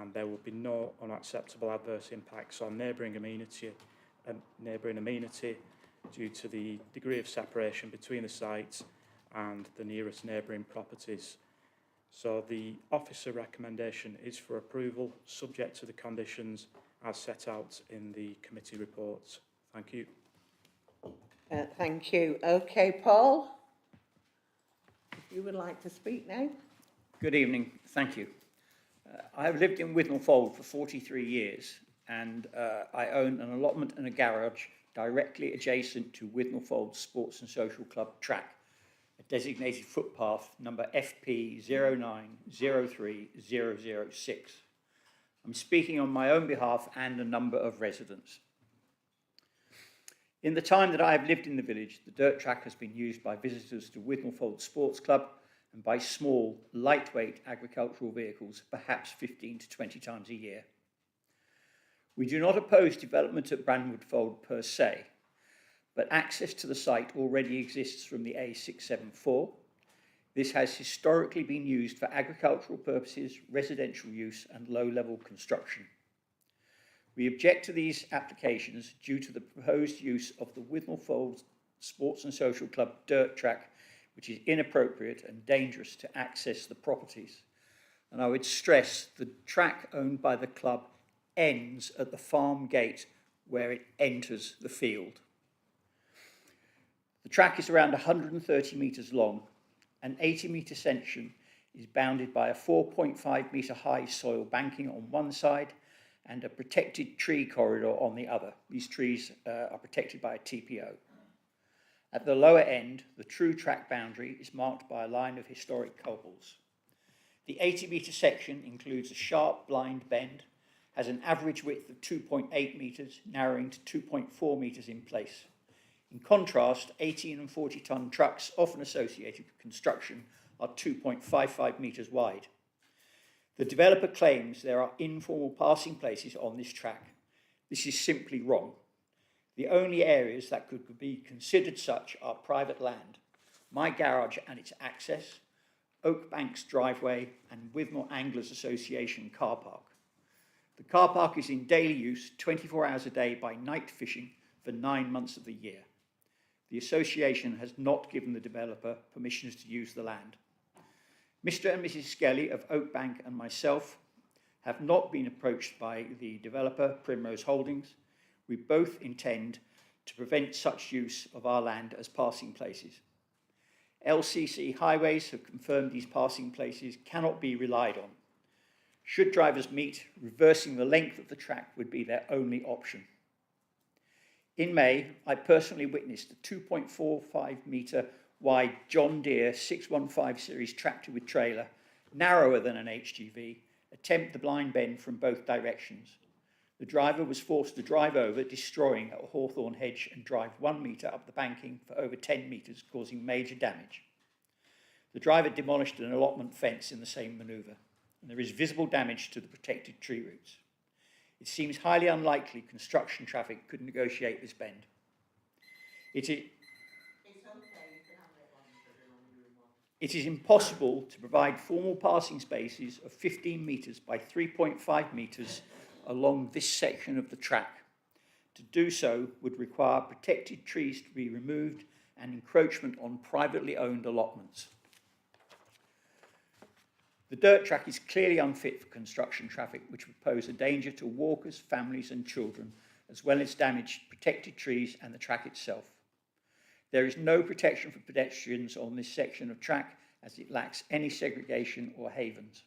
and there will be no unacceptable adverse impacts on neighbouring amenity due to the degree of separation between the sites and the nearest neighbouring properties. So the officer recommendation is for approval, subject to the conditions as set out in the committee reports. Thank you. Thank you. Okay, Paul, if you would like to speak now. Good evening. Thank you. I have lived in Withnell Fold for 43 years, and I own an allotment and a garage directly adjacent to Withnell Fold Sports and Social Club track, a designated footpath number FP 0903006. I'm speaking on my own behalf and a number of residents. In the time that I have lived in the village, the dirt track has been used by visitors to Withnell Fold Sports Club and by small, lightweight agricultural vehicles, perhaps 15 to 20 times a year. We do not oppose development at Brandwood Fold per se, but access to the site already exists from the A674. This has historically been used for agricultural purposes, residential use, and low-level construction. We object to these applications due to the proposed use of the Withnell Fold Sports and Social Club dirt track, which is inappropriate and dangerous to access the properties. And I would stress the track owned by the club ends at the farm gate where it enters the field. The track is around 130 metres long. An 80-metre section is bounded by a 4.5 metre high soil banking on one side and a protected tree corridor on the other. These trees are protected by a TPO. At the lower end, the true track boundary is marked by a line of historic cobbles. The 80-metre section includes a sharp blind bend, has an average width of 2.8 metres, narrowing to 2.4 metres in place. In contrast, 18 and 40-tonne trucks, often associated with construction, are 2.55 metres wide. The developer claims there are informal passing places on this track. This is simply wrong. The only areas that could be considered such are private land, my garage and its access, Oak Bank's driveway, and Withnell Anglers Association car park. The car park is in daily use 24 hours a day by night fishing for 9 months of the year. The association has not given the developer permissions to use the land. Mr. and Mrs. Skelly of Oak Bank and myself have not been approached by the developer, Primrose Holdings. We both intend to prevent such use of our land as passing places. LCC Highways have confirmed these passing places cannot be relied on. Should drivers meet, reversing the length of the track would be their only option. In May, I personally witnessed a 2.45 metre wide John Deere 615 series tractor with trailer, narrower than an HGV, attempt the blind bend from both directions. The driver was forced to drive over, destroying a hawthorn hedge, and drive 1 metre up the banking for over 10 metres, causing major damage. The driver demolished an allotment fence in the same manoeuvre, and there is visible damage to the protected tree roots. It seems highly unlikely construction traffic could negotiate this bend. It is impossible to provide formal passing spaces of 15 metres by 3.5 metres along this section of the track. To do so would require protected trees to be removed and encroachment on privately owned allotments. The dirt track is clearly unfit for construction traffic, which would pose a danger to walkers, families and children, as well as damage protected trees and the track itself. There is no protection for pedestrians on this section of track, as it lacks any segregation or havens.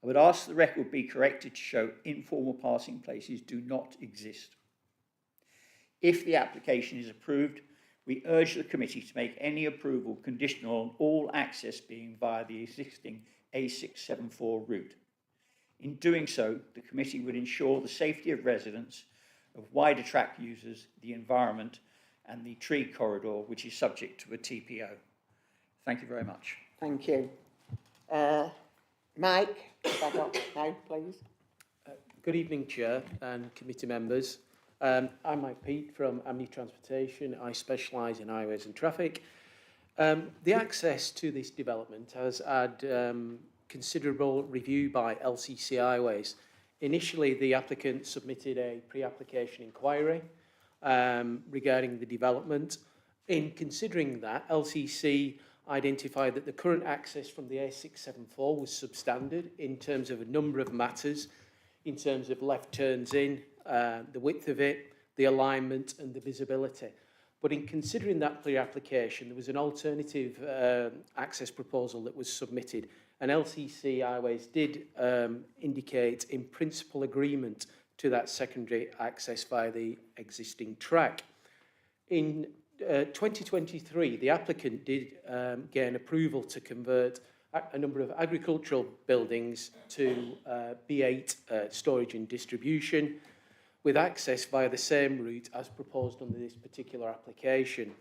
I would ask the record be corrected to show informal passing places do not exist. If the application is approved, we urge the committee to make any approval conditional on all access being via the existing A674 route. In doing so, the committee would ensure the safety of residents, of wider track users, the environment, and the tree corridor, which is subject to a TPO. Thank you very much. Thank you. Mike, now, please. Good evening, Chair and committee members. I'm Mike Peat from Amity Transportation. I specialise in highways and traffic. The access to this development has had considerable review by LCC Highways. Initially, the applicant submitted a pre-application inquiry regarding the development. In considering that, LCC identified that the current access from the A674 was substandard in terms of a number of matters, in terms of left turns in, the width of it, the alignment and the visibility. But in considering that pre-application, there was an alternative access proposal that was submitted, and LCC Highways did indicate in principle agreement to that secondary access via the existing track. In 2023, the applicant did gain approval to convert a number of agricultural buildings to B8 storage and distribution, with access via the same route as proposed under this particular application.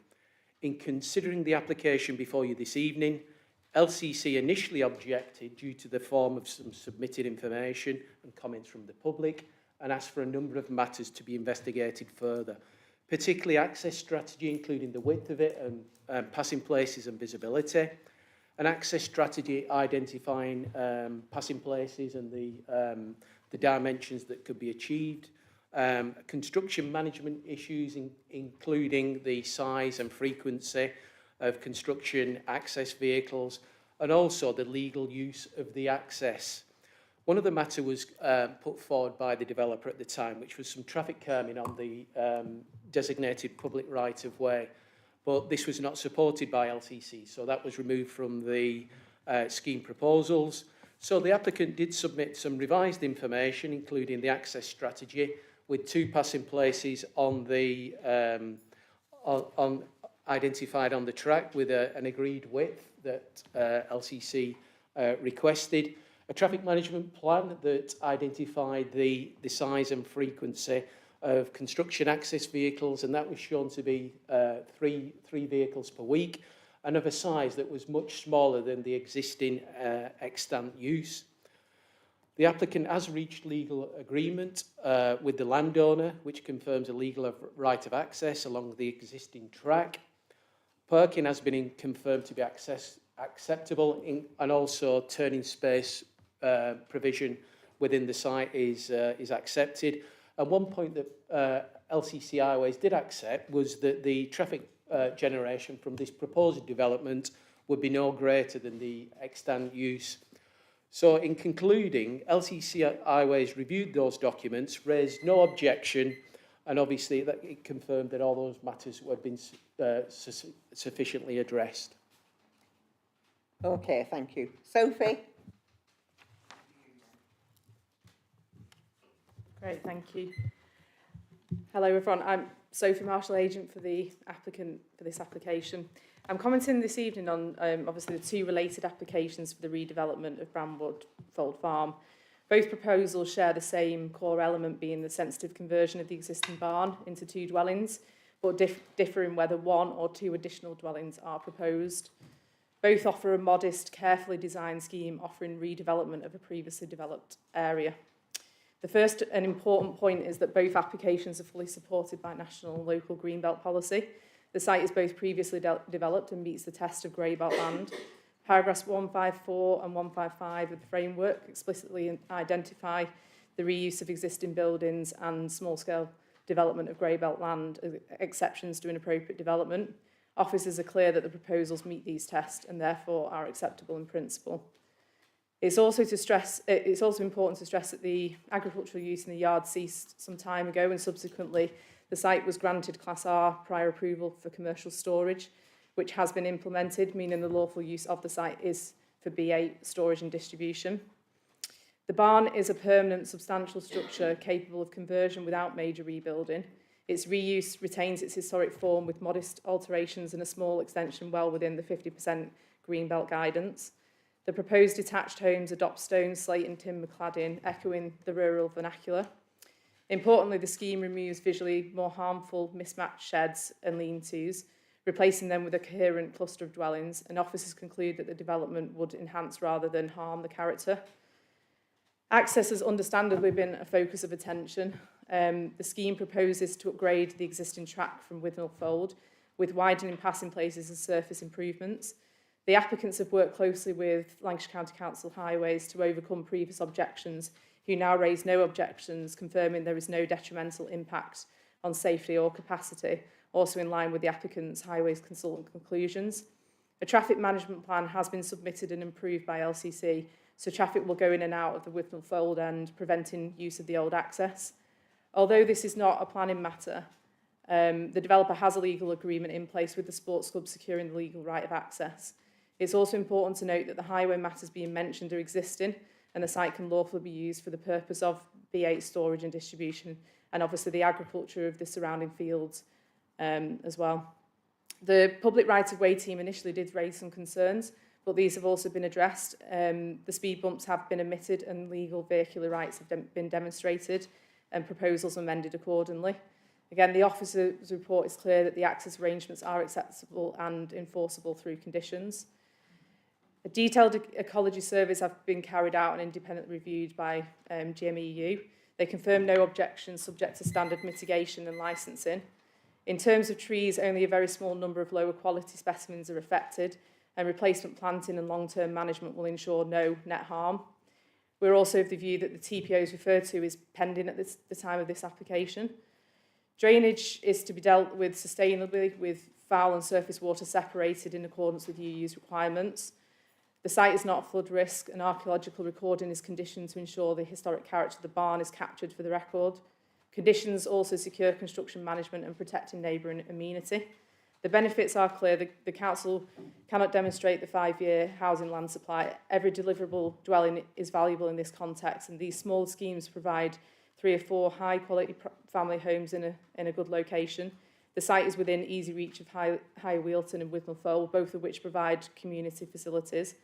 In considering the application before you this evening, LCC initially objected due to the form of some submitted information and comments from the public, and asked for a number of matters to be investigated further, particularly access strategy, including the width of it and passing places and visibility, an access strategy identifying passing places and the dimensions that could be achieved, construction management issues, including the size and frequency of construction access vehicles, and also the legal use of the access. One of the matter was put forward by the developer at the time, which was some traffic calming on the designated public right-of-way, but this was not supported by LCC, so that was removed from the scheme proposals. So the applicant did submit some revised information, including the access strategy, with 2 passing places on the identified on the track with an agreed width that LCC requested, a traffic management plan that identified the size and frequency of construction access vehicles, and that was shown to be three vehicles per week, and of a size that was much smaller than the existing extant use. The applicant has reached legal agreement with the landowner, which confirms a legal right of access along the existing track. Parking has been confirmed to be acceptable, and also turning space provision within the site is accepted. And one point that LCC Highways did accept was that the traffic generation from this proposed development would be no greater than the extant use. So in concluding, LCC Highways reviewed those documents, raised no objection, and obviously that it confirmed that all those matters had been sufficiently addressed. Okay, thank you. Sophie? Great, thank you. Hello everyone, I'm Sophie Marshall, agent for the applicant for this application. I'm commenting this evening on obviously the two related applications for the redevelopment of Brandwood Fold Farm. Both proposals share the same core element, being the sensitive conversion of the existing barn into two dwellings, but differ in whether one or two additional dwellings are proposed. Both offer a modest, carefully designed scheme offering redevelopment of a previously developed area. The first and important point is that both applications are fully supported by national and local greenbelt policy. The site is both previously developed and meets the test of grey-belt land. Paragraphs 154 and 155 of the framework explicitly identify the reuse of existing buildings and small-scale development of grey-belt land as exceptions to inappropriate development. Officers are clear that the proposals meet these tests and therefore are acceptable in principle. It's also important to stress that the agricultural use in the yard ceased some time ago, and subsequently the site was granted Class R prior approval for commercial storage, which has been implemented, meaning the lawful use of the site is for B8 storage and distribution. The barn is a permanent, substantial structure capable of conversion without major rebuilding. Its reuse retains its historic form with modest alterations and a small extension well within the 50% greenbelt guidance. The proposed detached homes adopt stone, slate and timber cladding, echoing the rural vernacular. Importantly, the scheme removes visually more harmful mismatched sheds and lean-tos, replacing them with a coherent cluster of dwellings, and officers conclude that the development would enhance rather than harm the character. Access has understandably been a focus of attention. The scheme proposes to upgrade the existing track from Withnell Fold with widening passing places and surface improvements. The applicants have worked closely with Lancashire County Council Highways to overcome previous objections, who now raise no objections, confirming there is no detrimental impact on safety or capacity, also in line with the applicant's Highways consultant conclusions. A traffic management plan has been submitted and approved by LCC, so traffic will go in and out of the Withnell Fold end, preventing use of the old access. Although this is not a planning matter, the developer has a legal agreement in place with the sports club securing the legal right of access. It's also important to note that the highway matters being mentioned are existing, and the site can lawfully be used for the purpose of B8 storage and distribution, and obviously the agriculture of the surrounding fields as well. The public right-of-way team initially did raise some concerns, but these have also been addressed. The speed bumps have been omitted and legal vehicular rights have been demonstrated and proposals amended accordingly. Again, the officer's report is clear that the access arrangements are acceptable and enforceable through conditions. A detailed ecology surveys have been carried out and independently reviewed by GMEU. They confirm no objections subject to standard mitigation and licensing. In terms of trees, only a very small number of lower quality specimens are affected, and replacement planting and long-term management will ensure no net harm. We're also of the view that the TPOs referred to is pending at the time of this application. Drainage is to be dealt with sustainably, with foul and surface water separated in accordance with UU's requirements. The site is not a flood risk, and archaeological recording is conditioned to ensure the historic character of the barn is captured for the record. Conditions also secure construction management and protecting neighbouring amenity. The benefits are clear. The council cannot demonstrate the 5-year housing land supply. Every deliverable dwelling is valuable in this context, and these small schemes provide 3 or 4 high-quality family homes in a good location. The site is within easy reach of High Wealton and Withnell Fold, both of which provide community facilities.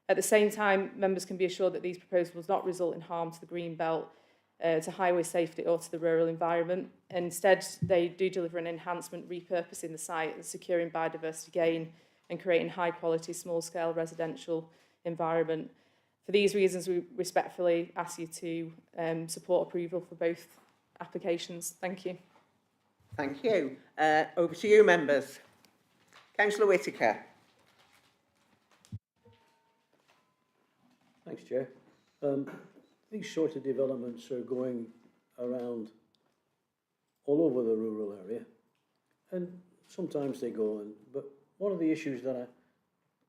At the same time, members can be assured that these proposals will not result in harm to the green belt, to highway safety or to the rural environment. Instead, they do deliver an enhancement, repurposing the site and securing biodiversity gain and creating high-quality, small-scale residential environment. For these reasons, we respectfully ask you to support approval for both applications. Thank you. Thank you. Over to you, members. Councillor Whittaker. Thanks, Chair. These sort of developments are going around all over the rural area, and sometimes they go on. But one of the issues that I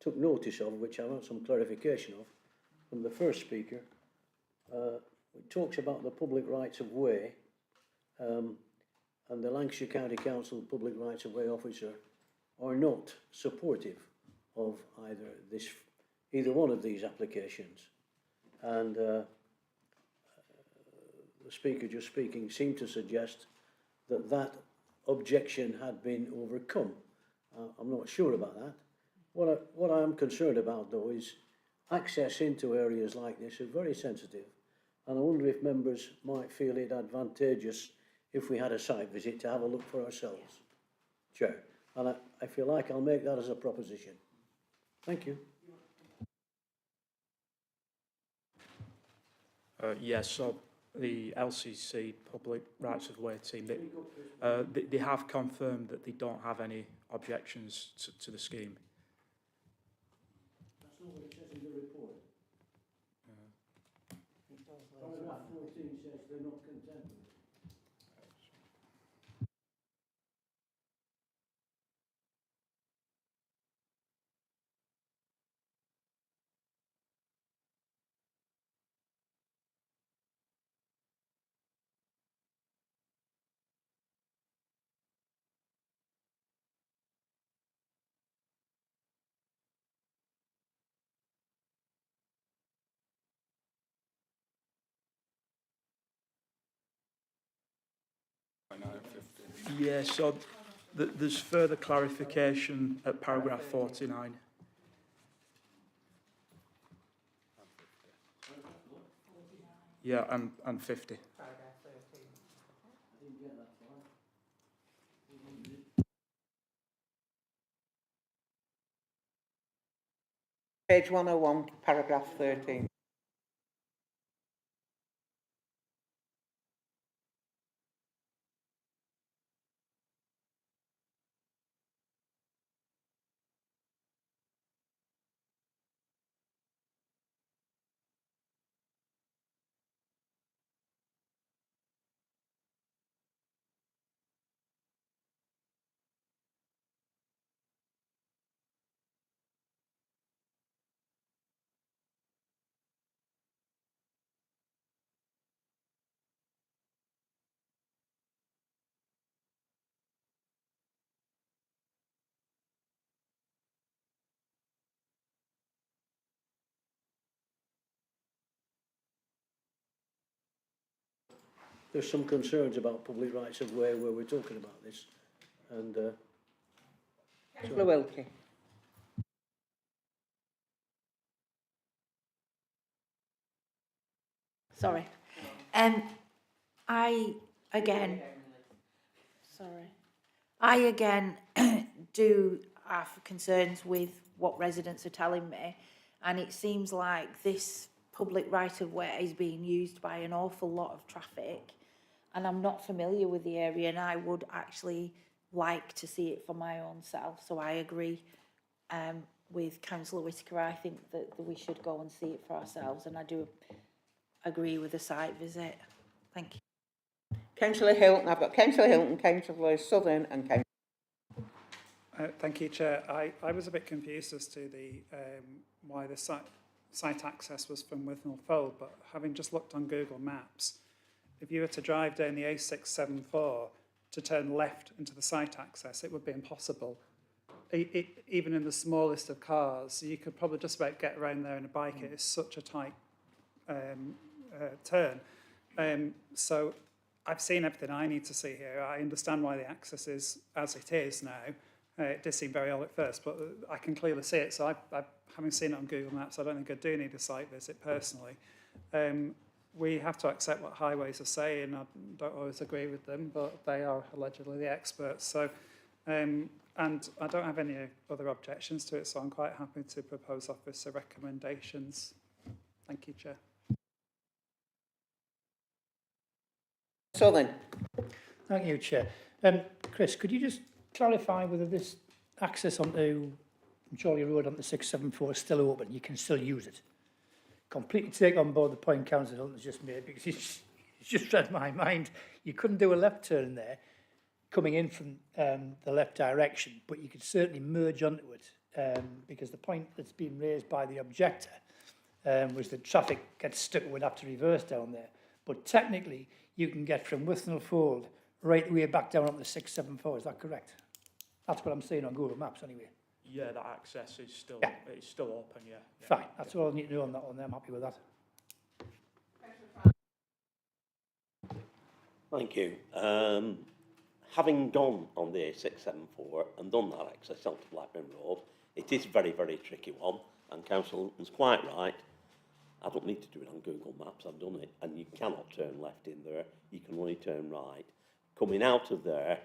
took notice of, which I want some clarification of, from the first speaker, it talks about the public rights of way, and the Lancashire County Council Public Rights of Way officer are not supportive of either one of these applications. And the speaker just speaking seemed to suggest that that objection had been overcome. I'm not sure about that. What I am concerned about, though, is access into areas like this is very sensitive, and I wonder if members might feel it advantageous if we had a site visit to have a look for ourselves. Chair, and I feel like I'll make that as a proposition. Thank you. Yes, so the LCC Public Rights of Way team, they have confirmed that they don't have any objections to the scheme. That's not what it says in the report. Paragraph 14 says they're not content with it. Yeah, so there's further clarification at paragraph 49. Yeah, and 50. Page 101, paragraph 13. There's some concerns about public rights of way where we're talking about this, and Councillor Wilkie. Sorry. I again do have concerns with what residents are telling me, and it seems like this public right of way is being used by an awful lot of traffic, and I'm not familiar with the area, and I would actually like to see it for my own self. So I agree with Councillor Whittaker. I think that we should go and see it for ourselves, and I do agree with the site visit. Thank you. Councillor Hilton, I've got Councillor Hilton, Councillor Southern and Councillor... Thank you, Chair. I was a bit confused as to the why the site access was from Withnell Fold, but having just looked on Google Maps, if you were to drive down the A674 to turn left into the site access, it would be impossible. Even in the smallest of cars, you could probably just about get around there in a bike. It is such a tight turn. So I've seen everything I need to see here. I understand why the access is as it is now. It did seem very odd at first, but I can clearly see it. So having seen it on Google Maps, I don't think I do need a site visit personally. We have to accept what highways are saying. I don't always agree with them, but they are allegedly the experts. So, and I don't have any other objections to it, so I'm quite happy to propose officer recommendations. Thank you, Chair. Southern. Thank you, Chair. Chris, could you just clarify whether this access onto Chorley Road onto 674 is still open? You can still use it. Completely take on board the point Councillor Hilton has just made, because it's just read my mind. You couldn't do a left turn there coming in from the left direction, but you could certainly merge onto it, because the point that's been raised by the objector was that traffic gets stuck and would have to reverse down there. But technically, you can get from Withnell Fold right the way back down onto the 674, is that correct? That's what I'm seeing on Google Maps anyway. Yeah, that access is still, Yeah. it's still open, yeah. Fine, that's all I need to know on that one. I'm happy with that. Thank you. Having gone on the A674 and done that access onto Blackburn Road, it is a very, very tricky one, and Council is quite right. I don't need to do it on Google Maps, I've done it, and you cannot turn left in there, you can only turn right. Coming out of there,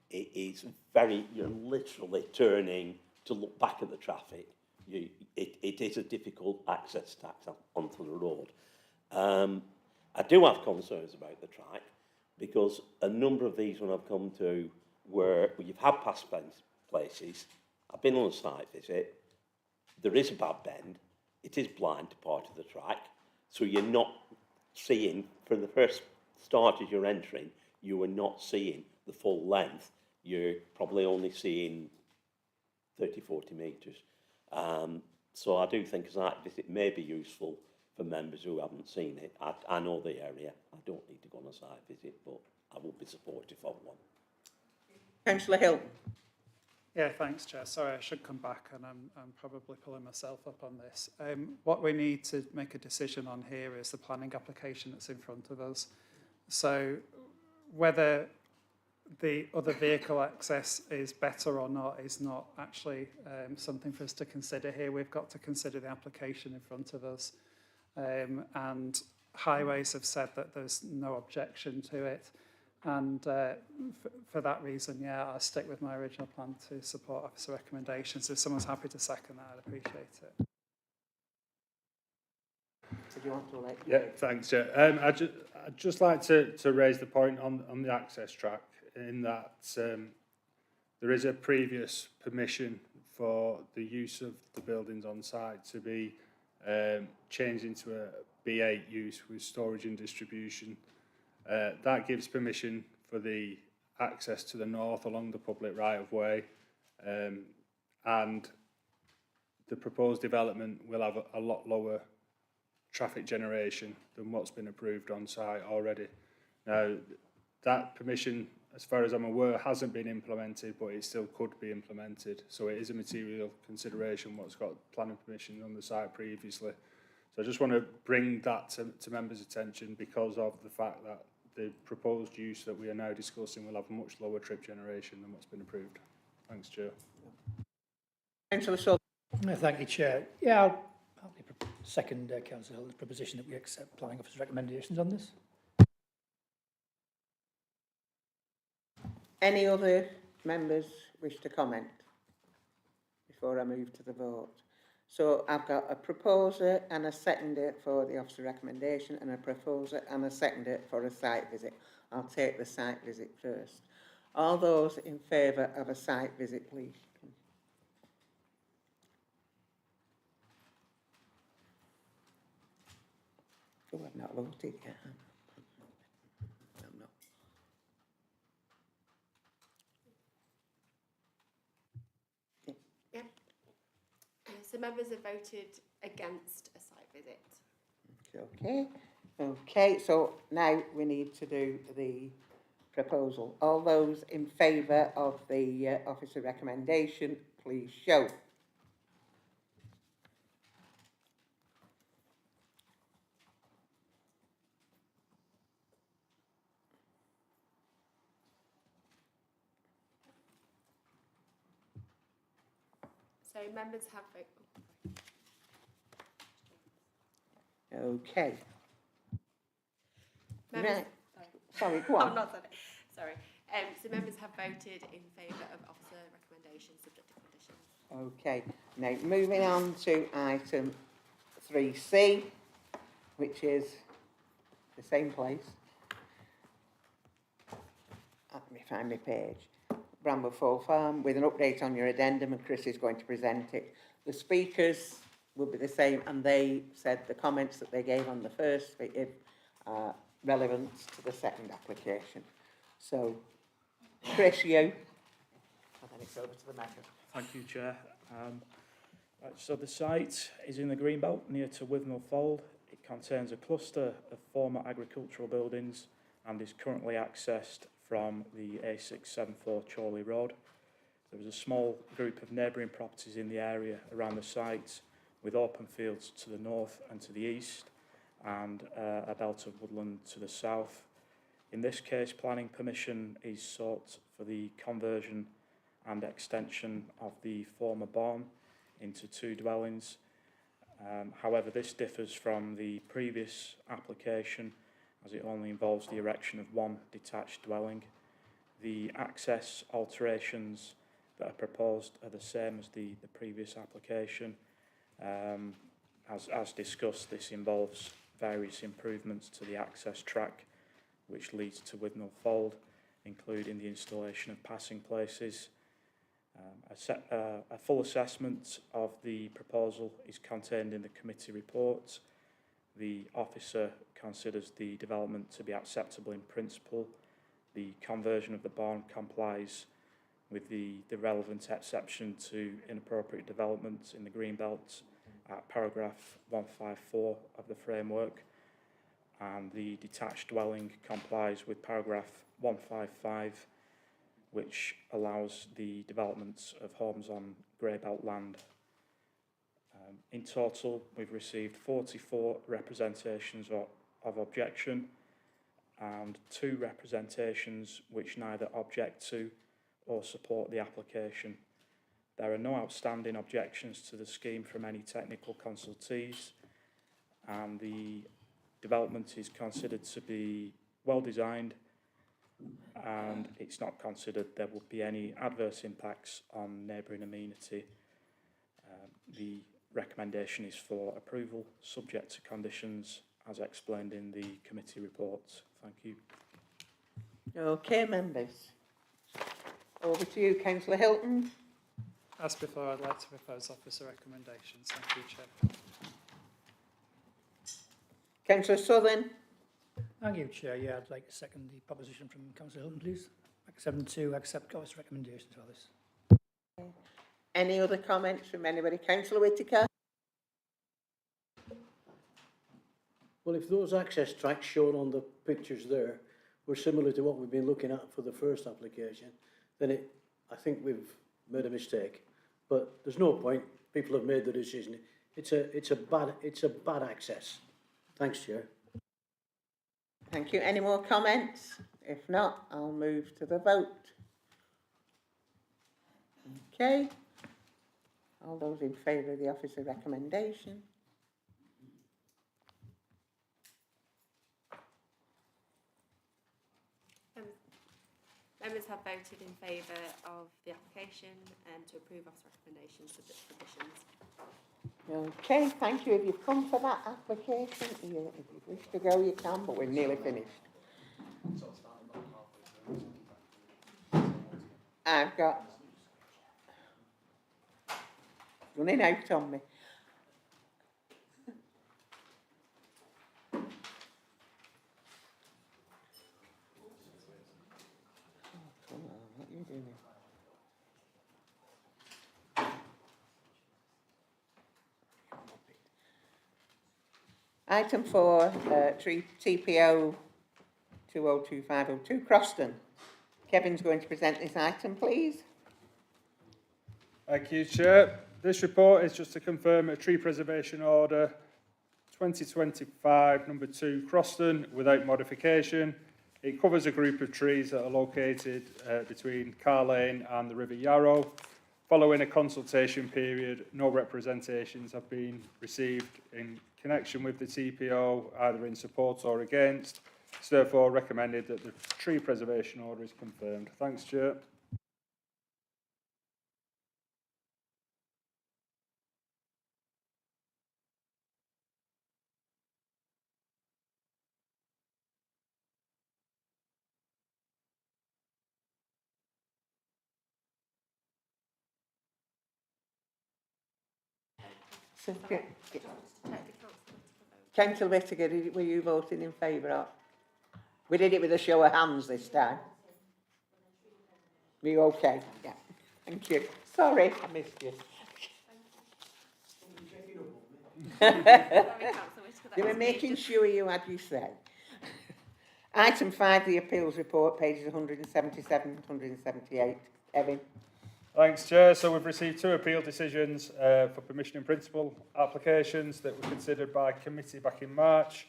it is very, you're literally turning to look back at the traffic. It is a difficult access tax onto the road. I do have concerns about the track, because a number of these when I've come to where you've had past places, I've been on a site visit, there is a bad bend, it is blind to part of the track, so you're not seeing, from the first start as you're entering, you are not seeing the full length, you're probably only seeing 30, 40 metres. So I do think a site visit may be useful for members who haven't seen it. I know the area, I don't need to go on a site visit, but I will be supportive of one. Councillor Hill. Yeah, thanks, Chair. Sorry, I should come back, and I'm probably pulling myself up on this. What we need to make a decision on here is the planning application that's in front of us. So whether the other vehicle access is better or not is not actually something for us to consider here. We've got to consider the application in front of us. And Highways have said that there's no objection to it. And for that reason, yeah, I'll stick with my original plan to support officer recommendations. If someone's happy to second that, I'd appreciate it. Did you want to let? Yeah, thanks, Chair. I'd just like to raise the point on the access track, in that there is a previous permission for the use of the buildings on site to be changed into a B8 use with storage and distribution. That gives permission for the access to the north along the public right-of-way, and the proposed development will have a lot lower traffic generation than what's been approved on site already. Now, that permission, as far as I'm aware, hasn't been implemented, but it still could be implemented. So it is a material consideration what's got planning permission on the site previously. So I just want to bring that to members' attention, because of the fact that the proposed use that we are now discussing will have much lower trip generation than what's been approved. Thanks, Chair. Councillor Sullivan. Thank you, Chair. Yeah, I'll second Councillor Hill's proposition that we accept planning officer's recommendations on this. Any other members wish to comment before I move to the vote? So I've got a proposer and a seconder for the officer recommendation, and a proposer and a seconder for a site visit. I'll take the site visit first. All those in favour of a site visit, please. Oh, I've not voted yet. I'm not. Yeah. So members have voted against a site visit. Okay. Okay, so now we need to do the proposal. All those in favour of the officer recommendation, please show. So members have voted. Okay. Members, Right. Sorry, go on. I'm not said it. Sorry. So members have voted in favour of officer recommendation subject to conditions. Okay, now moving on to item 3C, which is the same place. Let me find my page. Brandwood Fall Farm, with an update on your addendum, and Chris is going to present it. The speakers will be the same, and they said the comments that they gave on the first bit are relevant to the second application. So, Chris, you, and then it's over to the matter. Thank you, Chair. Right, so the site is in the Greenbelt near to Withnell Fold. It contains a cluster of former agricultural buildings and is currently accessed from the A674 Chorley Road. There was a small group of neighbouring properties in the area around the site, with open fields to the north and to the east, and a belt of woodland to the south. In this case, planning permission is sought for the conversion and extension of the former barn into 2 dwellings. However, this differs from the previous application as it only involves the erection of 1 detached dwelling. The access alterations that are proposed are the same as the previous application. As discussed, this involves various improvements to the access track which leads to Withnell Fold, including the installation of passing places. A full assessment of the proposal is contained in the committee report. The officer considers the development to be acceptable in principle. The conversion of the barn complies with the relevant exception to inappropriate development in the Greenbelt at paragraph 154 of the framework, and the detached dwelling complies with paragraph 155, which allows the development of homes on Greybelt land. In total, we've received 44 representations of objection and 2 representations which neither object to or support the application. There are no outstanding objections to the scheme from any technical consultees, and the development is considered to be well designed, and it's not considered there would be any adverse impacts on neighbouring amenity. The recommendation is for approval subject to conditions as explained in the committee report. Thank you. Okay, members. Over to you, Councillor Hilton. As before, I'd like to propose officer recommendations. Thank you, Chair. Councillor Southern. Thank you, Chair. Yeah, I'd like to second the proposition from Councillor Hilton, please. Accept officer recommendations for this. Any other comments from anybody? Councillor Whittaker. Well, if those access tracks shown on the pictures there were similar to what we've been looking at for the first application, then I think we've made a mistake. But there's no point. People have made the decision. It's a bad access. Thanks, Chair. Thank you. Any more comments? If not, I'll move to the vote. Okay. All those in favour of the officer recommendation? Members have voted in favour of the application and to approve officer recommendations subject to conditions. Okay, thank you. If you've come for that application, if you wish to go, you can, but we're nearly finished. I've got running out on me. Come on, what are you doing? Item 4, TPO 202502, Croston. Kevin's going to present this item, please. Thank you, Chair. This report is just to confirm a tree preservation order 2025 number 2 Croston without modification. It covers a group of trees that are located between Car Lane and the River Yarrow. Following a consultation period, no representations have been received in connection with the TPO, either in support or against. It's therefore recommended that the tree preservation order is confirmed. Thanks, Chair. So, Councillor Whittaker, were you voting in favour of? We did it with a show of hands this time. Were you okay? Yeah. Thank you. Sorry, I missed you. You were making sure you had your say. Item 5, the appeals report, pages 177 and 178. Evan. Thanks, Chair. So we've received 2 appeal decisions for permission in principle applications that were considered by committee back in March.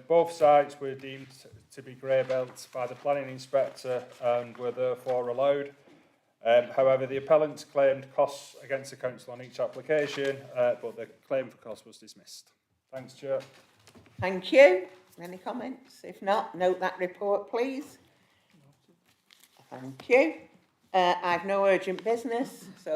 Both sites were deemed to be grey belts by the planning inspector and were therefore allowed. However, the appellants claimed costs against the council on each application, but the claim for cost was dismissed. Thanks, Chair. Thank you. Any comments? If not, note that report, please. Thank you. I've no urgent business, so